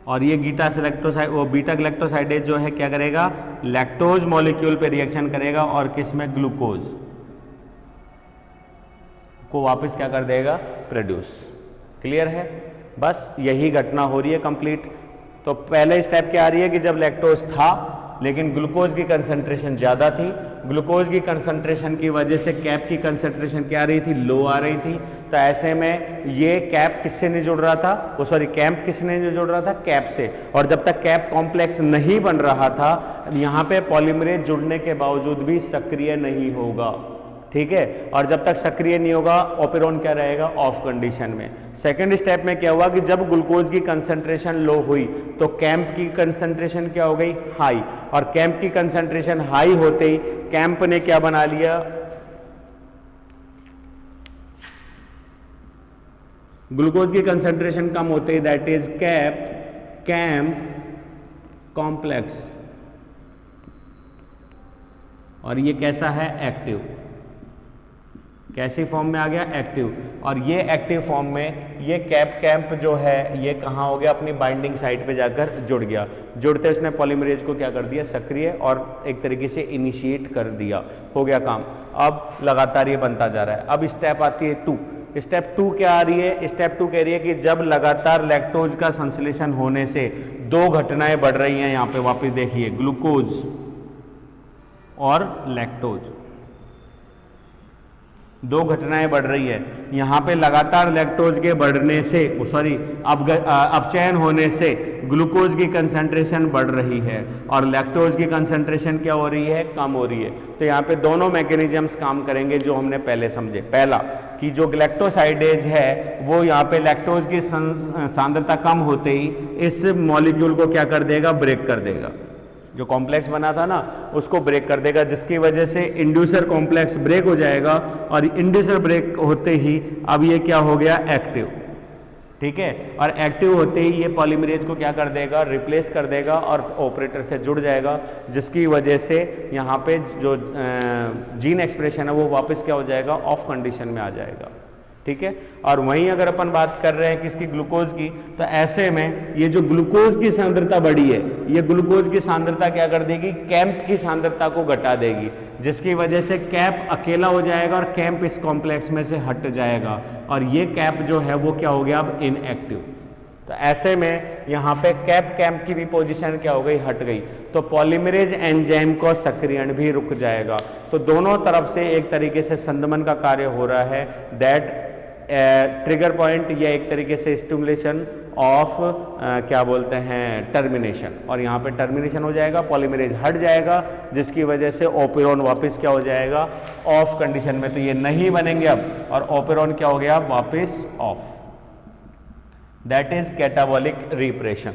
और ये बीटा ग्लैक्टोसाइडेज जो है क्या करेगा? लैक्टोज मॉलिक्यूल पे रिएक्शन करेगा और किसमें? ग्लूकोज को वापस क्या कर देगा? प्रोड्यूस। क्लियर है? बस यही घटना हो रही है कंप्लीट। तो पहले स्टेप क्या आ रही है कि जब लैक्टोज था लेकिन ग्लूकोज की कंसंट्रेशन ज़्यादा थी, ग्लूकोज की कंसंट्रेशन की वजह से कैप की कंसंट्रेशन क्या आ रही थी? लो आ रही थी। तो ऐसे में ये कैप किससे नहीं जुड़ रहा था? कैंप किसने नहीं जुड़ रहा था? कैप से। और जब तक कैप कॉम्प्लेक्स नहीं बन रहा था, यहाँ पे पॉलीमरेज जुड़ने के बावजूद भी सक्रिय नहीं होगा। ठीक है, और जब तक सक्रिय नहीं होगा ऑपेरॉन क्या रहेगा? ऑफ कंडीशन में। सेकंड स्टेप में क्या हुआ कि जब ग्लूकोज की कंसंट्रेशन लो हुई तो कैंप की कंसंट्रेशन क्या हो गई? हाई। और कैंप की कंसंट्रेशन हाई होते ही कैंप ने क्या बना लिया? ग्लूकोज की कंसंट्रेशन कम होते ही दैट इज कैंप कॉम्प्लेक्स। और ये कैसा है? एक्टिव। कैसी फॉर्म में आ गया? एक्टिव। और ये एक्टिव फॉर्म में ये कैंप जो है ये कहाँ हो गया? अपनी बाइंडिंग साइट पे जाकर जुड़ गया। जुड़ते उसने पॉलीमरेज को क्या कर दिया? सक्रिय, और एक तरीके से इनिशिएट कर दिया। हो गया काम। अब लगातार ये बनता जा रहा है। अब स्टेप आती है 2। स्टेप 2 क्या आ रही है? स्टेप 2 कह रही है कि जब लगातार लैक्टोज का संश्लेषण होने से दो घटनाएं बढ़ रही हैं। यहाँ पे वापस देखिए, ग्लूकोज और लैक्टोज, दो घटनाएं बढ़ रही है। यहाँ पे लगातार लैक्टोज के बढ़ने से अपचयन होने से ग्लूकोज की कंसंट्रेशन बढ़ रही है और लैक्टोज की कंसंट्रेशन क्या हो रही है? कम हो रही है। तो यहाँ पे दोनों मैकेनिज्म्स काम करेंगे जो हमने पहले समझे। पहला कि जो ग्लैक्टोसाइडेज है वो यहाँ पे लैक्टोज की सांद्रता कम होते ही इस मॉलिक्यूल को क्या कर देगा? ब्रेक कर देगा। जो कॉम्प्लेक्स बना था ना उसको ब्रेक कर देगा, जिसकी वजह से इंड्यूसर कॉम्प्लेक्स ब्रेक हो जाएगा। और इंड्यूसर ब्रेक होते ही अब ये क्या हो गया? एक्टिव। ठीक है। और एक्टिव होते ही ये पॉलीमरेज को क्या कर देगा, रिप्लेस कर देगा और ऑपरेटर से जुड़ जाएगा, जिसकी वजह से यहाँ पे जो जीन एक्सप्रेशन है वो वापस क्या हो जाएगा, ऑफ कंडीशन में आ जाएगा। ठीक है। और वहीं अगर अपन बात कर रहे हैं किसकी, ग्लूकोज की, तो ऐसे में ये जो ग्लूकोज की सांद्रता बढ़ी है, ये ग्लूकोज की सांद्रता क्या कर देगी, कैंप की सांद्रता को घटा देगी, जिसकी वजह से कैप अकेला हो जाएगा और कैंप इस कॉम्प्लेक्स में से हट जाएगा और ये कैप जो है वो क्या हो गया, अब इनएक्टिव। तो ऐसे में यहाँ पे कैप की भी पोजीशन क्या हो गई, हट गई, तो पॉलीमरेज एंजाइम का सक्रियण भी रुक जाएगा। तो दोनों तरफ से एक तरीके से संदमन का कार्य हो रहा है, दैट ट्रिगर पॉइंट या एक तरीके से स्टिमुलेशन ऑफ क्या बोलते हैं, टर्मिनेशन, और यहाँ पे टर्मिनेशन हो जाएगा, पॉलीमरेज हट जाएगा, जिसकी वजह से ओपेरॉन वापस क्या हो जाएगा, ऑफ कंडीशन में। तो ये नहीं बनेंगे अब, और ओपेरॉन क्या हो गया, वापस of. That is catabolic repression.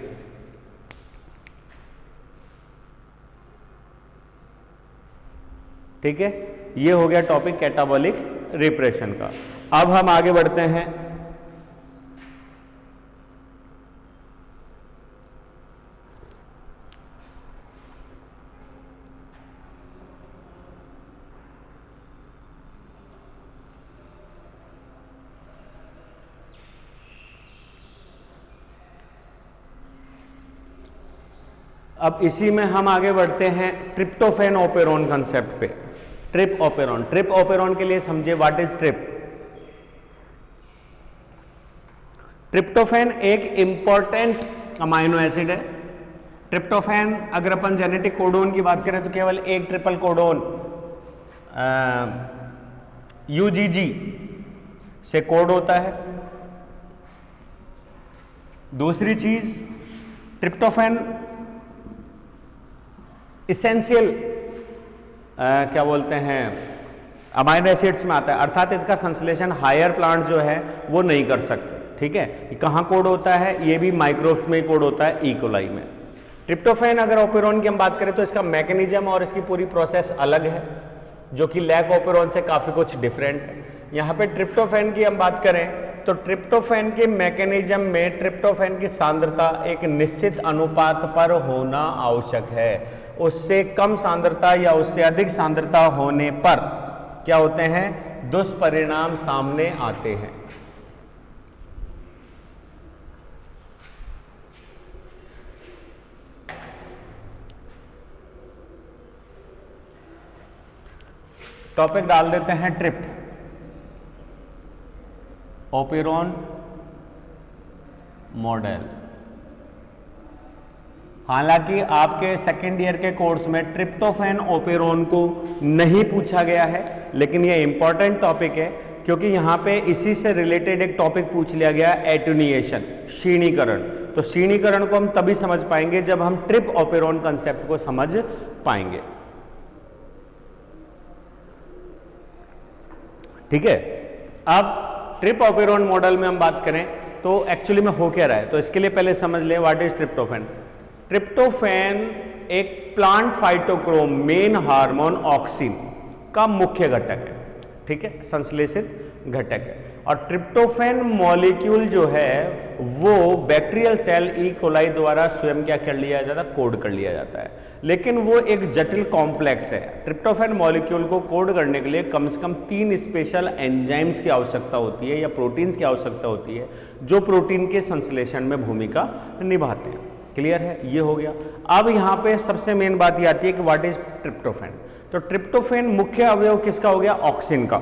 ठीक है, ये हो गया टॉपिक कैटाबॉलिक रिप्रेशन का। अब हम आगे बढ़ते हैं अब इसी में हम आगे बढ़ते हैं ट्रिप्टोफैन ओपेरॉन कंसेप्ट पे। ट्रिप ओपेरॉन के लिए समझे व्हाट इज ट्रिप। ट्रिप्टोफैन एक इंपॉर्टेंट अमाइनो एसिड है। ट्रिप्टोफैन अगर अपन जेनेटिक कोडोन की बात करें तो केवल एक ट्रिपल कोडोन UGG से कोड होता है। दूसरी चीज, ट्रिप्टोफैन इसेंशियल क्या बोलते हैं, अमाइनो एसिड्स में आता है, अर्थात इसका संश्लेषण हायर प्लांट जो है वो नहीं कर सकते। ठीक है, कहाँ कोड होता है, ये भी माइक्रोब्स में कोड होता है, ई कोलाई में। ट्रिप्टोफैन अगर ओपेरॉन की हम बात करें तो इसका मैकेनिज्म और इसकी पूरी प्रोसेस अलग है, जो कि लैक ओपेरॉन से काफी कुछ डिफरेंट है। यहाँ पे ट्रिप्टोफैन की हम बात करें तो ट्रिप्टोफैन के मैकेनिज्म में ट्रिप्टोफैन की सांद्रता एक निश्चित अनुपात पर होना आवश्यक है। उससे कम सांद्रता या उससे अधिक सांद्रता होने पर क्या होते हैं, दुष्परिणाम सामने आते हैं। टॉपिक डाल देते हैं ट्रिप ओपेरॉन मॉडल। हालांकि आपके सेकेंड ईयर के कोर्स में ट्रिप्टोफैन ओपेरॉन को नहीं पूछा गया है, लेकिन यह इंपॉर्टेंट टॉपिक है क्योंकि यहां पे इसी से रिलेटेड एक टॉपिक पूछ लिया गया, एटुनिएशन, क्षीणीकरण। तो क्षीणीकरण को हम तभी समझ पाएंगे जब हम ट्रिप ओपेरॉन कंसेप्ट को समझ पाएंगे। ठीक है, अब ट्रिप ओपेरॉन मॉडल में हम बात करें तो एक्चुअली में हो क्या रहा है, तो इसके लिए पहले समझ लें व्हाट इज ट्रिप्टोफैन। ट्रिप्टोफैन एक plant phytochrome main hormone auxin का मुख्य घटक है। ठीक है, संश्लेषित घटक है। और ट्रिप्टोफैन मॉलिक्यूल जो है वो बैक्टीरियल सेल ई कोलाई द्वारा स्वयं क्या कर लिया जाता है, कोड कर लिया जाता है, लेकिन वो एक जटिल कॉम्प्लेक्स है। ट्रिप्टोफैन मॉलिक्यूल को कोड करने के लिए कम से कम 3 स्पेशल एंजाइम्स की आवश्यकता होती है या प्रोटीन्स की आवश्यकता होती है, जो प्रोटीन के संश्लेषण में भूमिका निभाते हैं। क्लियर है, ये हो गया। अब यहाँ पे सबसे मेन बात ये आती है कि व्हाट इज ट्रिप्टोफैन। तो ट्रिप्टोफैन मुख्य अवयव किसका हो गया, ऑक्सिन का।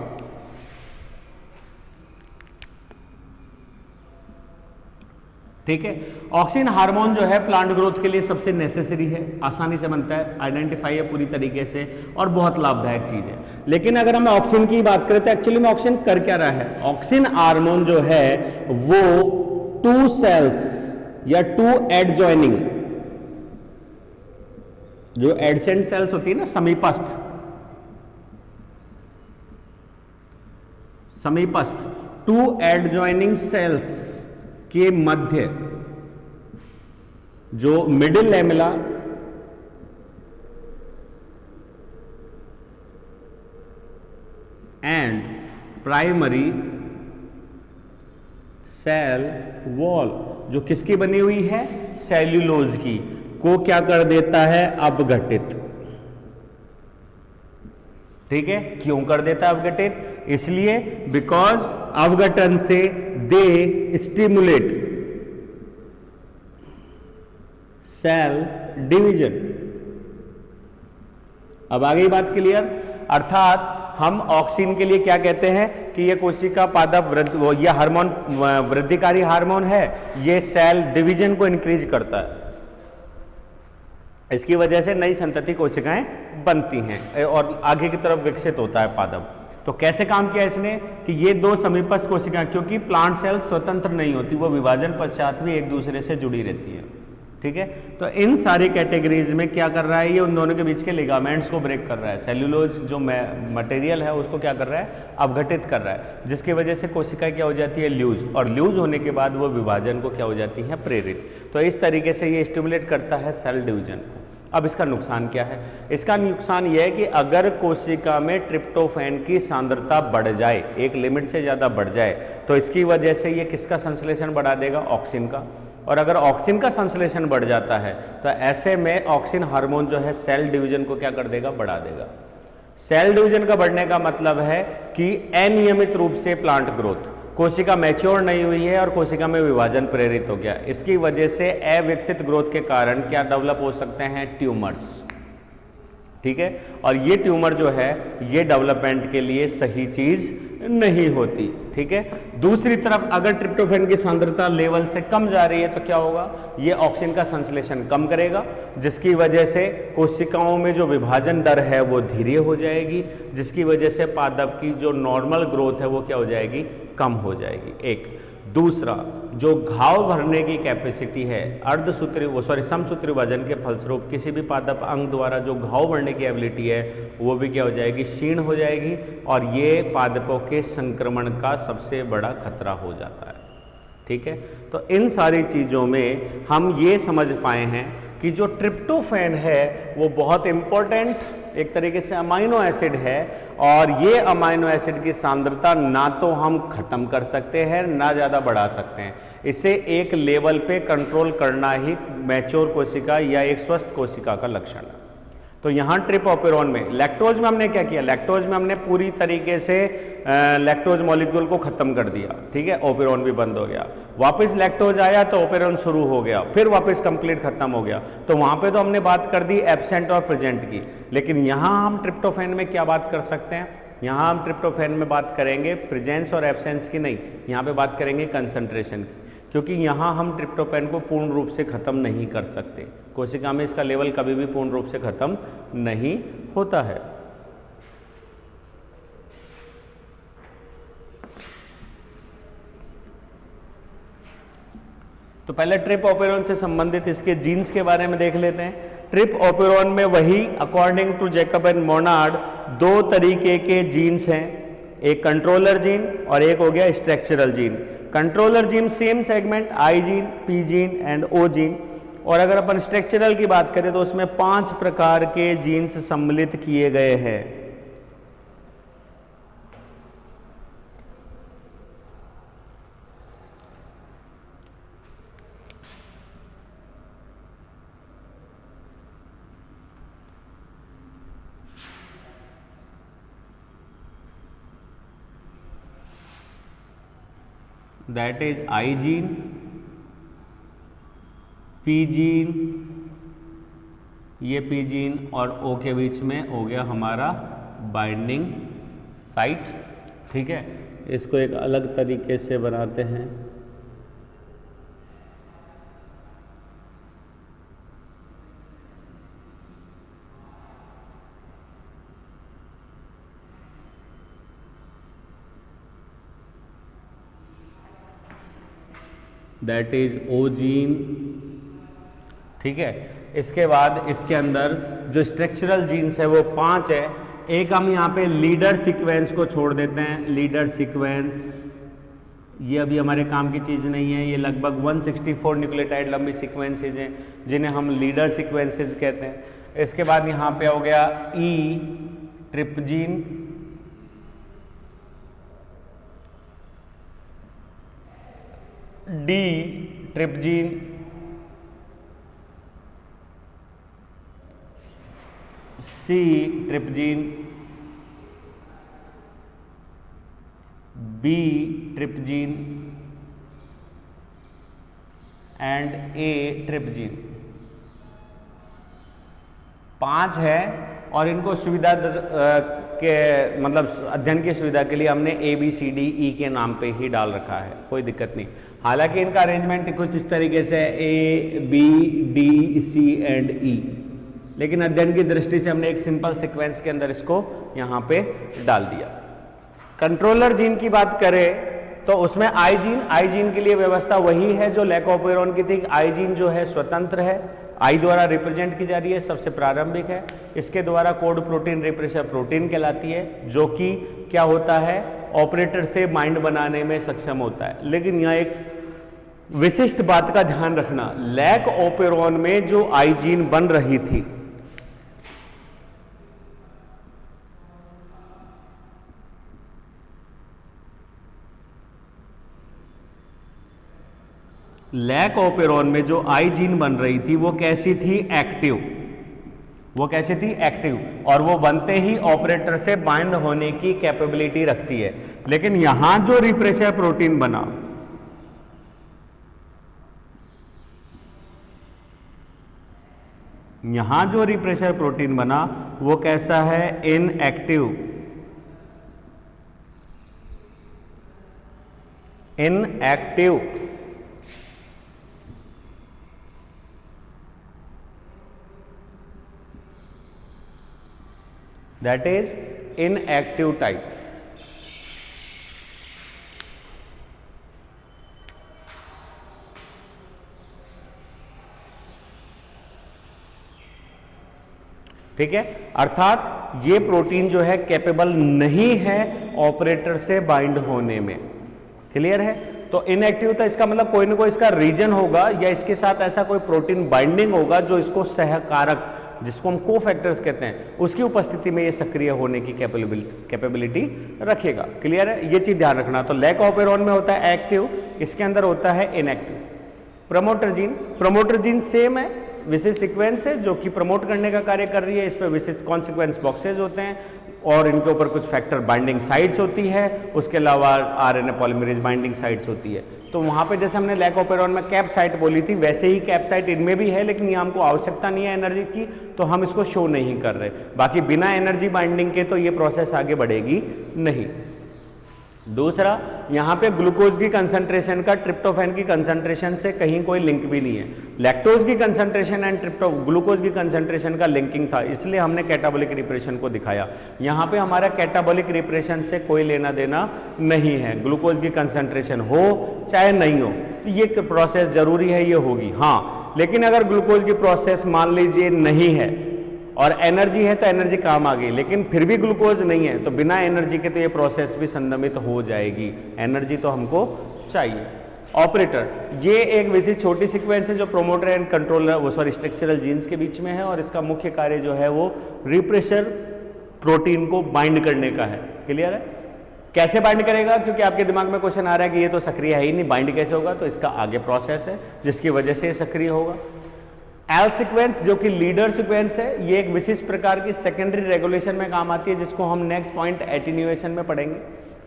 ठीक है, ऑक्सिन हार्मोन जो है प्लांट ग्रोथ के लिए सबसे नेसेसरी है, आसानी से बनता है, आइडेंटिफाई है पूरी तरीके से और बहुत लाभदायक चीज है। लेकिन अगर हम ऑक्सिन की बात करें तो एक्चुअली में ऑक्सिन कर क्या रहा है, ऑक्सिन हार्मोन जो है वो 2 सेल्स या 2 एडजॉइनिंग, जो एडसेंट सेल्स होती है ना, समीपस्थ 2 एडजॉइनिंग सेल्स के मध्य जो middle lamella and primary cell wall जो किसकी बनी हुई है, सेल्यूलोज की, को क्या कर देता है, अपघटित। ठीक है, क्यों कर देता है अपघटित, इसलिए बिकॉज अपघटन से दे स्टिमुलेट सेल डिवीजन। अब आ गई बात क्लियर। अर्थात हम ऑक्सिन के लिए क्या कहते हैं कि ये कोशिका पादप यह हार्मोन वृद्धिकारी हार्मोन है, ये सेल डिवीजन को इंक्रीज करता है, इसकी वजह से नई संतति कोशिकाएं बनती हैं और आगे की तरफ विकसित होता है पादप। तो कैसे काम किया इसने कि ये दो समीपस्थ कोशिकाएं, क्योंकि प्लांट सेल स्वतंत्र नहीं होती, वो विभाजन पश्चात भी एक दूसरे से जुड़ी रहती है। ठीक है, तो इन सारी कैटेगरीज में क्या कर रहा है, ये उन दोनों के बीच के लिगामेंट्स को ब्रेक कर रहा है। सेल्यूलोज जो मटेरियल है उसको क्या कर रहा है, अपघटित कर रहा है, जिसकी वजह से कोशिका क्या हो जाती है, ल्यूज, और ल्यूज होने के बाद वो विभाजन को क्या हो जाती है, प्रेरित। तो इस तरीके से ये स्टिमुलेट करता है सेल डिवीजन को। अब इसका नुकसान क्या है, इसका नुकसान यह है कि अगर कोशिका में ट्रिप्टोफैन की सांद्रता बढ़ जाए, एक लिमिट से ज़्यादा बढ़ जाए, तो इसकी वजह से ये किसका संश्लेषण बढ़ा देगा, ऑक्सिन का। और अगर ऑक्सिन का संश्लेषण बढ़ जाता है तो ऐसे में ऑक्सिन हार्मोन जो है सेल डिवीजन को क्या कर देगा, बढ़ा देगा। सेल डिवीजन का बढ़ने का मतलब है कि अनियमित रूप से प्लांट ग्रोथ, कोशिका मैच्योर नहीं हुई है और कोशिका में विभाजन प्रेरित हो गया, इसकी वजह से अविकसित ग्रोथ के कारण क्या डेवलप हो सकते हैं, ट्यूमर्स। ठीक है, और ये ट्यूमर जो है ये डेवलपमेंट के लिए सही चीज नहीं होती। ठीक है, दूसरी तरफ अगर ट्रिप्टोफैन की सांद्रता लेवल से कम जा रही है तो क्या होगा, ये ऑक्सिन का संश्लेषण कम करेगा, जिसकी वजह से कोशिकाओं में जो विभाजन दर है वो धीरे हो जाएगी, जिसकी वजह से पादप की जो नॉर्मल ग्रोथ है वो क्या हो जाएगी, कम हो जाएगी। एक दूसरा, जो घाव भरने की कैपेसिटी है समसूत्री विभाजन के फलस्वरूप किसी भी पादप अंग द्वारा जो घाव भरने की एबिलिटी है वो भी क्या हो जाएगी, क्षीण हो जाएगी, और ये पादपों के संक्रमण का सबसे बड़ा खतरा हो जाता है। ठीक है, तो इन सारी चीज़ों में हम ये समझ पाए हैं कि जो ट्रिप्टोफैन है वो बहुत इंपॉर्टेंट एक तरीके से अमाइनो एसिड है, और ये अमाइनो एसिड की सांद्रता ना तो हम खत्म कर सकते हैं ना ज़्यादा बढ़ा सकते हैं, इसे एक लेवल पे कंट्रोल करना ही मैच्योर कोशिका या एक स्वस्थ कोशिका का लक्षण है। तो यहाँ ट्रिप्टोफैन में, लैक्टोज में हमने क्या किया, लैक्टोज में हमने पूरी तरीके से लैक्टोज मॉलिक्यूल को खत्म कर दिया। ठीक है, ओपेरॉन भी बंद हो गया, वापस लैक्टोज आया तो ओपेरॉन शुरू हो गया, फिर वापस कंप्लीट खत्म हो गया। तो वहाँ पे तो हमने बात कर दी एब्सेंट और प्रेजेंट की, लेकिन यहाँ हम ट्रिप्टोफैन में क्या बात कर सकते हैं, यहाँ हम ट्रिप्टोफैन में बात करेंगे प्रेजेंस और एब्सेंस की नहीं, यहाँ पे बात करेंगे कंसंट्रेशन की, क्योंकि यहाँ हम ट्रिप्टोफैन को पूर्ण रूप से खत्म नहीं कर सकते, कोशिका में इसका लेवल कभी भी पूर्ण रूप से खत्म नहीं होता है। तो पहले ट्रिप्टोफैन से संबंधित इसके जीन्स के बारे में देख लेते हैं। ट्रिप्टोफैन में वही according to Jacob and Monod दो तरीके के जीन्स हैं, एक कंट्रोलर जीन और एक हो गया structural gene. Controller gene same segment, I gene, P gene and O gene. और अगर अपन स्ट्रक्चरल की बात करें तो उसमें 5 प्रकार के जीन्स सम्मिलित किए गए हैं। That is I gene, P gene, ये पी जीन और ओ के बीच में हो गया हमारा बाइंडिंग साइट। ठीक है, इसको एक अलग तरीके से बनाते हैं। That is O gene. ठीक है, इसके बाद इसके अंदर जो स्ट्रक्चरल जीन्स है वो 5 है। एक हम यहाँ पे लीडर सीक्वेंस को छोड़ देते हैं, लीडर सीक्वेंस ये अभी हमारे काम की चीज़ नहीं है, ये लगभग 164 न्यूक्लियोटाइड लंबी सीक्वेंसेज हैं जिन्हें हम लीडर सीक्वेंसेज कहते हैं। इसके बाद यहाँ पे हो गया ई ट्रिप्जीन, डी ट्रिप्जीन, सी ट्रिप्जीन, बी ट्रिप्जीन एंड ए ट्रिप्जीन। 5 है और इनको सुविधा के मतलब अध्ययन की सुविधा के लिए हमने ABCDE के नाम पे ही डाल रखा है, कोई दिक्कत नहीं। हालांकि इनका अरेंजमेंट कुछ इस तरीके से ABDC एंड E, लेकिन अध्ययन की दृष्टि से हमने एक सिंपल सीक्वेंस के अंदर इसको यहाँ पे डाल दिया। कंट्रोलर जीन की बात करें तो उसमें आई जीन के लिए व्यवस्था वही है जो लैकोपेरोन की थी। आई जीन जो है स्वतंत्र है, आई द्वारा रिप्रेजेंट की जा रही है, सबसे प्रारंभिक है। इसके द्वारा कोड प्रोटीन रिप्रेसर प्रोटीन कहलाती है, जो कि क्या होता है, ऑपरेटर से बाइंड बनाने में सक्षम होता है। लेकिन यहाँ एक विशिष्ट बात का ध्यान रखना, लैकोपेरोन में जो आई जीन बन रही थी लैकोपेरोन में जो आई जीन बन रही थी वो कैसी थी, एक्टिव। वो कैसी थी, एक्टिव, और वो बनते ही ऑपरेटर से बाइंड होने की कैपेबिलिटी रखती है। लेकिन यहां जो रिप्रेसर प्रोटीन बना, यहां जो रिप्रेसर प्रोटीन बना वो कैसा है, inactive. Inactive that is inactive type। ठीक है, अर्थात ये प्रोटीन जो है कैपेबल नहीं है ऑपरेटर से बाइंड होने में। क्लियर है? तो इनएक्टिव था, इसका मतलब कोई ना कोई इसका रीजन होगा या इसके साथ ऐसा कोई प्रोटीन बाइंडिंग होगा जो इसको सहकारक, जिसको हम कोफैक्टर्स कहते हैं, उसकी उपस्थिति में ये सक्रिय होने की कैपेबिलिटी रखेगा। क्लियर है? ये चीज ध्यान रखना। तो लैकोपेरोन में होता है एक्टिव, इसके अंदर होता है इनएक्टिव। प्रमोटर जीन सेम है, विशेष सीक्वेंस है जो कि प्रमोट करने का कार्य कर रही है। इस पर विशेष कॉन्सिक्वेंस बॉक्सेज होते हैं और इनके ऊपर कुछ फैक्टर बाइंडिंग साइट्स होती है। उसके अलावा आरएनए पॉलीमरेज बाइंडिंग साइट्स होती है। तो वहां पे जैसे हमने लैकोपेरोन में कैप साइट बोली थी, वैसे ही कैप साइट इनमें भी है, लेकिन ये हमको आवश्यकता नहीं है एनर्जी की, तो हम इसको शो नहीं कर रहे। बाकी बिना एनर्जी बाइंडिंग के तो ये प्रोसेस आगे बढ़ेगी नहीं। दूसरा, यहाँ पे ग्लूकोज की कंसंट्रेशन का ट्रिप्टोफैन की कंसंट्रेशन से कहीं कोई लिंक भी नहीं है। लैक्टोज की कंसंट्रेशन एंड ग्लूकोज की कंसंट्रेशन का लिंकिंग था, इसलिए हमने कैटाबॉलिक रिप्रेशन को दिखाया। यहाँ पे हमारा कैटाबॉलिक रिप्रेशन से कोई लेना देना नहीं है। ग्लूकोज की कंसंट्रेशन हो चाहे नहीं हो, तो ये प्रोसेस जरूरी है, ये होगी। हाँ, लेकिन अगर ग्लूकोज की प्रोसेस मान लीजिए नहीं है और एनर्जी है तो एनर्जी काम आ गई, लेकिन फिर भी ग्लूकोज नहीं है, तो बिना एनर्जी के तो ये प्रोसेस भी संदमित हो जाएगी। एनर्जी तो हमको चाहिए। ऑपरेटर, ये एक विशेष छोटी सीक्वेंस है जो प्रोमोटर एंड कंट्रोलर, वो सॉरी स्ट्रक्चरल जीन्स के बीच में है, और इसका मुख्य कार्य जो है वो रिप्रेसर प्रोटीन को बाइंड करने का है। क्लियर है? कैसे बाइंड करेगा? क्योंकि आपके दिमाग में क्वेश्चन आ रहा है कि ये तो सक्रिय है ही नहीं, बाइंड कैसे होगा? तो इसका आगे प्रोसेस है जिसकी वजह से सक्रिय होगा। एल सीक्वेंस जो कि लीडर सीक्वेंस है, ये एक विशिष्ट प्रकार की सेकेंडरी रेगुलेशन में काम आती है, जिसको हम नेक्स्ट पॉइंट एटीन्यूएशन में पढ़ेंगे।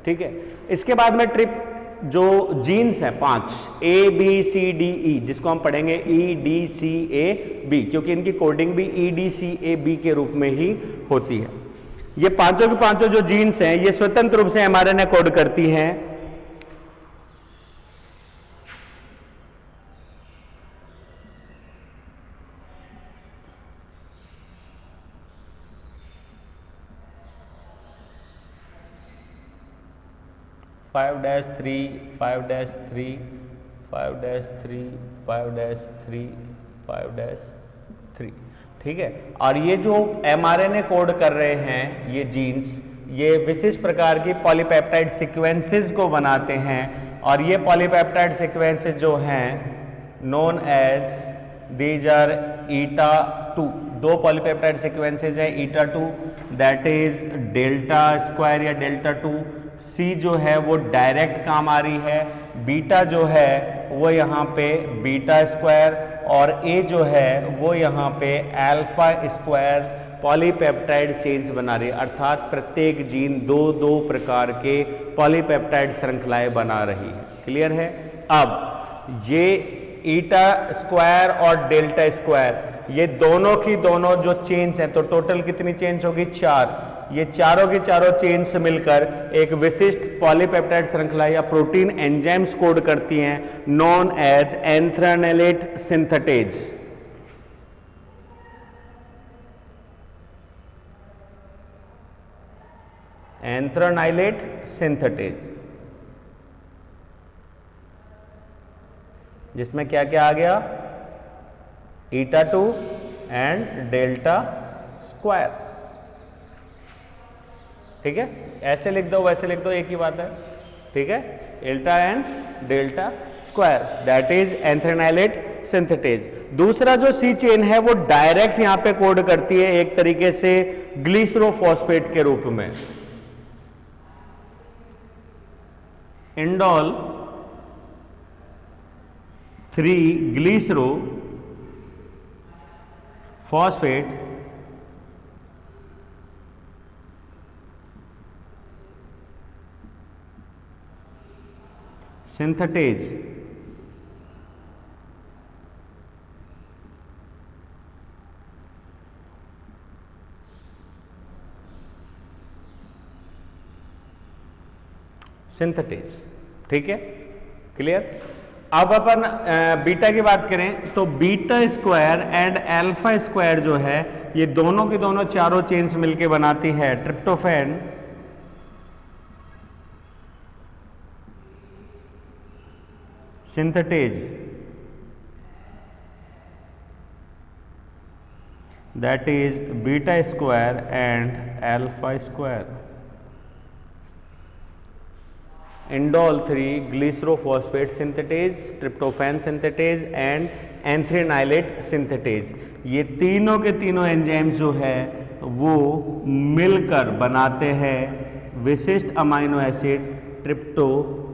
ठीक है, इसके बाद में ट्रिप जो जीन्स है 5 ABCDE, जिसको हम पढ़ेंगे EDCAB, क्योंकि इनकी कोडिंग भी EDCAB के रूप में ही होती है। ये पांचों की पांचों जो जीन्स हैं ये स्वतंत्र रूप से mRNA कोड करती हैं। Five dash three. ठीक है, और ये जो mRNA कोड कर रहे हैं ये जीन्स, ये विशिष्ट प्रकार की पॉलीपेप्टाइड सीक्वेंसेस को बनाते हैं, और ये पॉलीपेप्टाइड सीक्वेंसेस जो हैं known as these are eta 2। 2 polypeptide sequences है eta 2, that is delta square या डेल्टा 2। सी जो है वो डायरेक्ट काम आ रही है, बीटा जो है वो यहाँ पे बीटा स्क्वायर और ए जो है वो यहाँ पे अल्फा स्क्वायर पॉलीपेप्टाइड चेन्स बना रही है, अर्थात प्रत्येक जीन दो दो प्रकार के पॉलीपेप्टाइड श्रृंखलाएं बना रही है। क्लियर है? अब ये ईटा स्क्वायर और डेल्टा स्क्वायर ये दोनों की दोनों जो चेन्स हैं, तो टोटल कितनी चेन्स होगी? 4। ये चारों की चारों चेन्स मिलकर एक विशिष्ट पॉलीपेप्टाइड श्रृंखला या प्रोटीन एंजाइम्स कोड करती हैं, नॉन एज एंथ्रानाइलेट सिंथेटेज। एंथ्रानाइलेट सिंथेटेज, जिसमें क्या क्या आ गया? ईटा 2 एंड डेल्टा स्क्वायर। ठीक है, ऐसे लिख दो वैसे लिख दो, एक ही बात है। ठीक है, eta and delta square, that is anthranilate synthetase. दूसरा जो सी चेन है वो डायरेक्ट यहां पे कोड करती है एक तरीके से ग्लिसरोफॉस्फेट के रूप में। Indole 3 glycero phosphate synthetase synthetase. ठीक है, क्लियर? अब अपन बीटा की बात करें तो beta square and alpha square जो है ये दोनों की दोनों चारों चेन्स मिलके बनाती है tryptophan synthetase, that is beta square and alpha square. Indole 3 glycerophosphate synthetase, tryptophan synthetase and anthranilate synthetase, ये तीनों के तीनों एंजाइम्स जो है वो मिलकर बनाते हैं विशिष्ट अमाइनो एसिड ट्रिप्टोफैन।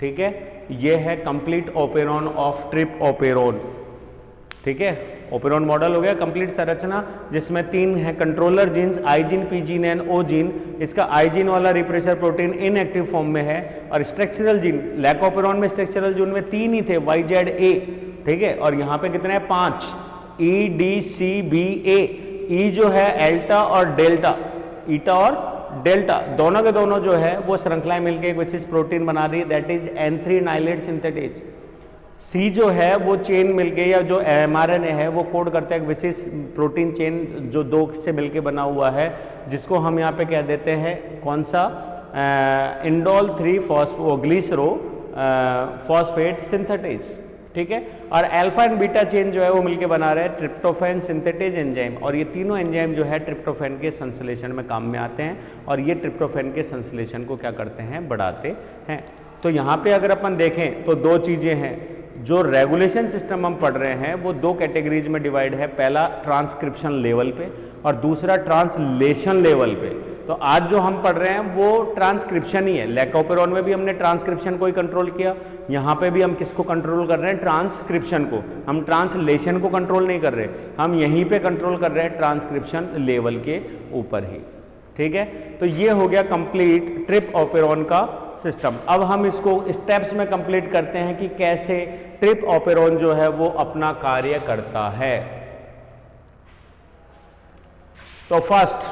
ठीक है, ये है complete operon of trip operon. ठीक है, ओपेरॉन मॉडल हो गया कंप्लीट संरचना, जिसमें 3 है controller genes, I gene, P gene and O gene. इसका आई जीन वाला रिप्रेसर प्रोटीन इनएक्टिव फॉर्म में है, और स्ट्रक्चरल जीन लैक ओपेरॉन में स्ट्रक्चरल जीन में 3 ही थे, वाई जेड ए। ठीक है, और यहाँ पे कितने हैं? 5, ई डी सी बी ए। ई जो है एल्टा और डेल्टा, ईटा और डेल्टा दोनों के दोनों जो है वो श्रृंखलाएं मिलकर एक विशेष प्रोटीन बना रही है, दैट इज एंथ्रेनाइलेट सिंथेटेज। सी जो है वो चेन मिलके या जो एमआरएनए है वो कोड करता है एक विशेष प्रोटीन चेन जो 2 से मिलके बना हुआ है, जिसको हम यहाँ पे कह देते हैं कौन सा? Indole 3 glycero phosphate synthetase. ठीक है, और अल्फा एंड बीटा चेन जो है वो मिलके बना रहे हैं ट्रिप्टोफैन सिंथेटेज एंजाइम, और ये तीनों एंजाइम जो है ट्रिप्टोफैन के संश्लेषण में काम में आते हैं, और ये ट्रिप्टोफैन के संश्लेषण को क्या करते हैं? बढ़ाते हैं। तो यहाँ पे अगर अपन देखें तो 2 चीजें हैं। जो रेगुलेशन सिस्टम हम पढ़ रहे हैं वो 2 कैटेगरीज में डिवाइड है, पहला ट्रांसक्रिप्शन लेवल पे और दूसरा ट्रांसलेशन लेवल पे। तो आज जो हम पढ़ रहे हैं वो ट्रांसक्रिप्शन ही है। लैकोपेरॉन में भी हमने ट्रांसक्रिप्शन को ही कंट्रोल किया, यहाँ पे भी हम किसको कंट्रोल कर रहे हैं? ट्रांसक्रिप्शन को। हम ट्रांसलेशन को कंट्रोल नहीं कर रहे, हम यहीं पे कंट्रोल कर रहे हैं ट्रांसक्रिप्शन लेवल के ऊपर ही। ठीक है, तो ये हो गया कंप्लीट ट्रिप ओपेरॉन का सिस्टम। अब हम इसको स्टेप्स में कंप्लीट करते हैं कि कैसे ट्रिप ओपेरॉन जो है वो अपना कार्य करता है। तो फर्स्ट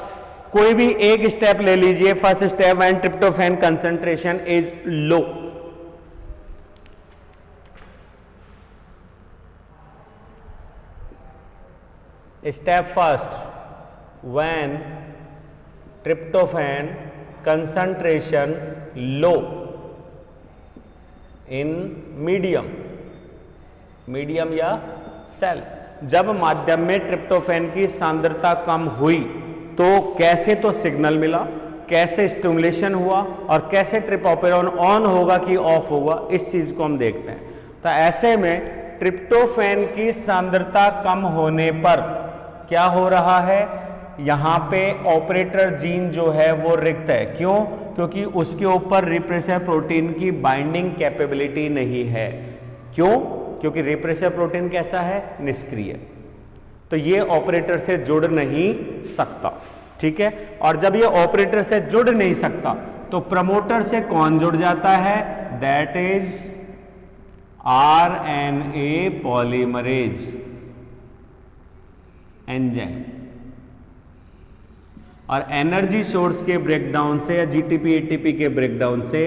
कोई भी एक स्टेप ले लीजिए। First step, when tryptophan concentration is low. Step first, when tryptophan concentration low in medium या सेल। जब माध्यम में ट्रिप्टोफैन की सांद्रता कम हुई तो कैसे तो सिग्नल मिला, कैसे स्टिमुलेशन हुआ और कैसे ट्रिप ओपेरॉन ऑन होगा कि ऑफ होगा, इस चीज को हम देखते हैं। तो ऐसे में ट्रिप्टोफैन की सांद्रता कम होने पर क्या हो रहा है? यहाँ पे ऑपरेटर जीन जो है वो रिक्त है। क्यों? क्योंकि उसके ऊपर रिप्रेसर प्रोटीन की बाइंडिंग कैपेबिलिटी नहीं है। क्यों? क्योंकि रिप्रेसर प्रोटीन कैसा है? निष्क्रिय। तो ये ऑपरेटर से जुड़ नहीं सकता। ठीक है, और जब ये ऑपरेटर से जुड़ नहीं सकता तो प्रमोटर से कौन जुड़ जाता है? That is RNA polymerase enzyme. और एनर्जी सोर्स के ब्रेकडाउन से या जीटीपी एटीपी के ब्रेकडाउन से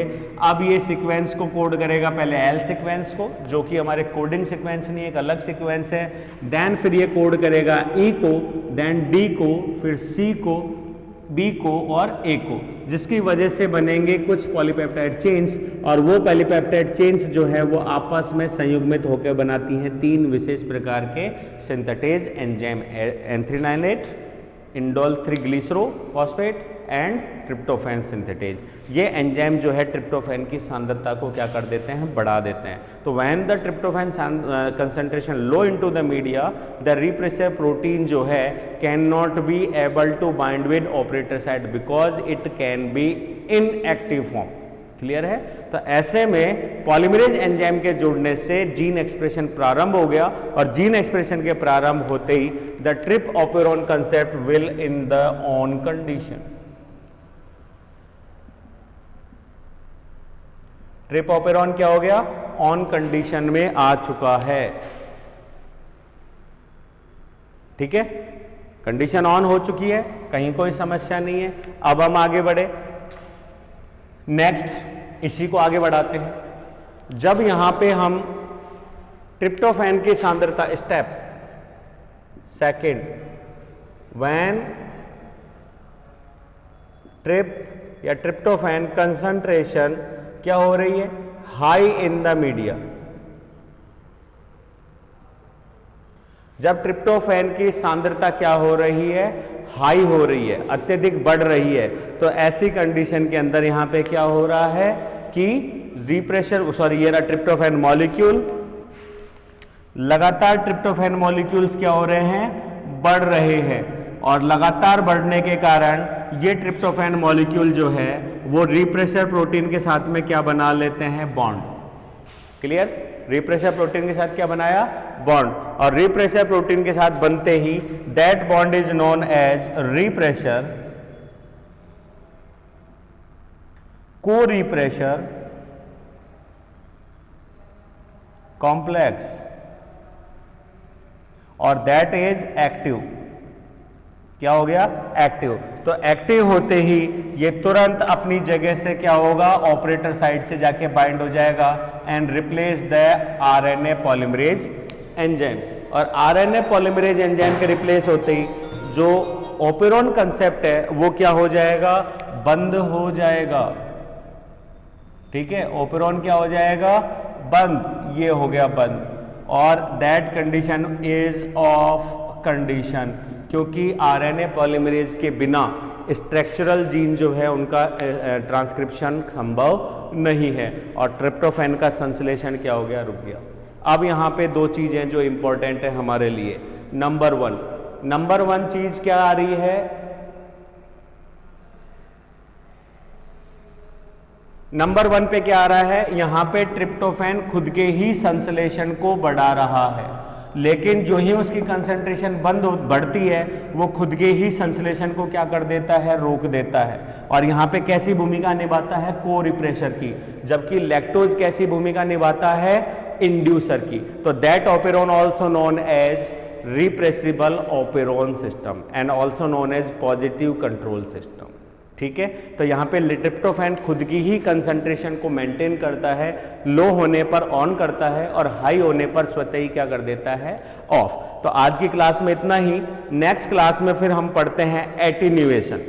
अब ये सीक्वेंस को कोड करेगा, पहले एल सीक्वेंस को, जो कि हमारे कोडिंग सीक्वेंस नहीं, एक अलग सीक्वेंस है। देन फिर ये कोड करेगा ई को, देन डी को, फिर सी को, बी को और ए को, जिसकी वजह से बनेंगे कुछ पॉलीपेप्टाइड चेन्स, और वो पॉलीपेप्टाइड चेन्स जो है वो आपस में संयुग्मित होकर बनाती हैं 3 विशेष प्रकार के synthetase enzyme, anthranilate, indole 3 glycerophosphate and tryptophan synthetase. ये एंजाइम जो है ट्रिप्टोफैन की सांद्रता को क्या कर देते हैं? बढ़ा देते हैं। तो when the tryptophan concentration low into the media, the repressor protein जो है can not be able to bind with operator site because it can be in active form. Clear है? तो ऐसे में पॉलीमरेज एंजाइम के जुड़ने से जीन एक्सप्रेशन प्रारंभ हो गया, और जीन एक्सप्रेशन के प्रारंभ होते ही the trp operon concept will in the on condition. Trp operon क्या हो गया? ऑन कंडीशन में आ चुका है। ठीक है, कंडीशन ऑन हो चुकी है, कहीं कोई समस्या नहीं है। अब हम आगे बढ़े, नेक्स्ट इसी को आगे बढ़ाते हैं। जब यहां पे हम ट्रिप्टोफैन की सांद्रता, स्टेप सेकेंड, व्हेन ट्रिप या ट्रिप्टोफैन कंसंट्रेशन क्या हो रही है? High in the media. जब ट्रिप्टोफैन की सांद्रता क्या हो रही है? हाई हो रही है, अत्यधिक बढ़ रही है। तो ऐसी कंडीशन के अंदर यहां पे क्या हो रहा है कि ये रहा ट्रिप्टोफैन मॉलिक्यूल, लगातार ट्रिप्टोफैन मॉलिक्यूल्स क्या हो रहे हैं? बढ़ रहे हैं, और लगातार बढ़ने के कारण ये ट्रिप्टोफैन मॉलिक्यूल जो है वो रिप्रेसर प्रोटीन के साथ में क्या बना लेते हैं? बॉन्ड। क्लियर? रिप्रेसर प्रोटीन के साथ क्या बनाया? बॉन्ड। और रिप्रेसर प्रोटीन के साथ बनते ही that bond is known as repressor को रिप्रेसर कॉम्प्लेक्स, और दैट इज एक्टिव। क्या हो गया? एक्टिव। तो एक्टिव होते ही ये तुरंत अपनी जगह से क्या होगा? ऑपरेटर साइड से जाके बाइंड हो जाएगा and replace the RNA polymerase enzyme. और आरएनए पॉलीमरेज एंजाइम के रिप्लेस होते ही जो ऑपेरॉन कंसेप्ट है वो क्या हो जाएगा? बंद हो जाएगा। ठीक है, ऑपेरॉन क्या हो जाएगा? बंद। ये हो गया बंद, और that condition is of condition, क्योंकि आरएनए पॉलीमरेज के बिना स्ट्रक्चरल जीन जो है उनका ट्रांसक्रिप्शन संभव नहीं है, और ट्रिप्टोफैन का संश्लेषण क्या हो गया? रुक गया। अब यहाँ पे 2 चीजें जो इंपॉर्टेंट है हमारे लिए। नंबर वन चीज क्या आ रही है? नंबर 1 पे क्या आ रहा है? यहां पे ट्रिप्टोफैन खुद के ही संश्लेषण को बढ़ा रहा है, लेकिन जो ही उसकी कंसंट्रेशन बढ़ती है वो खुद के ही संश्लेषण को क्या कर देता है? रोक देता है। और यहाँ पे कैसी भूमिका निभाता है? को रिप्रेसर की। जबकि लैक्टोज कैसी भूमिका निभाता है? इंड्यूसर की। तो that operon also known as repressible operon system and also known as positive control system. ठीक है, तो यहाँ पे ट्रिप्टोफैन खुद की ही कंसंट्रेशन को मेंटेन करता है, लो होने पर ऑन करता है और हाई होने पर स्वतः ही क्या कर देता है? ऑफ। तो आज की क्लास में इतना ही। नेक्स्ट क्लास में फिर हम पढ़ते हैं एटीन्यूएशन।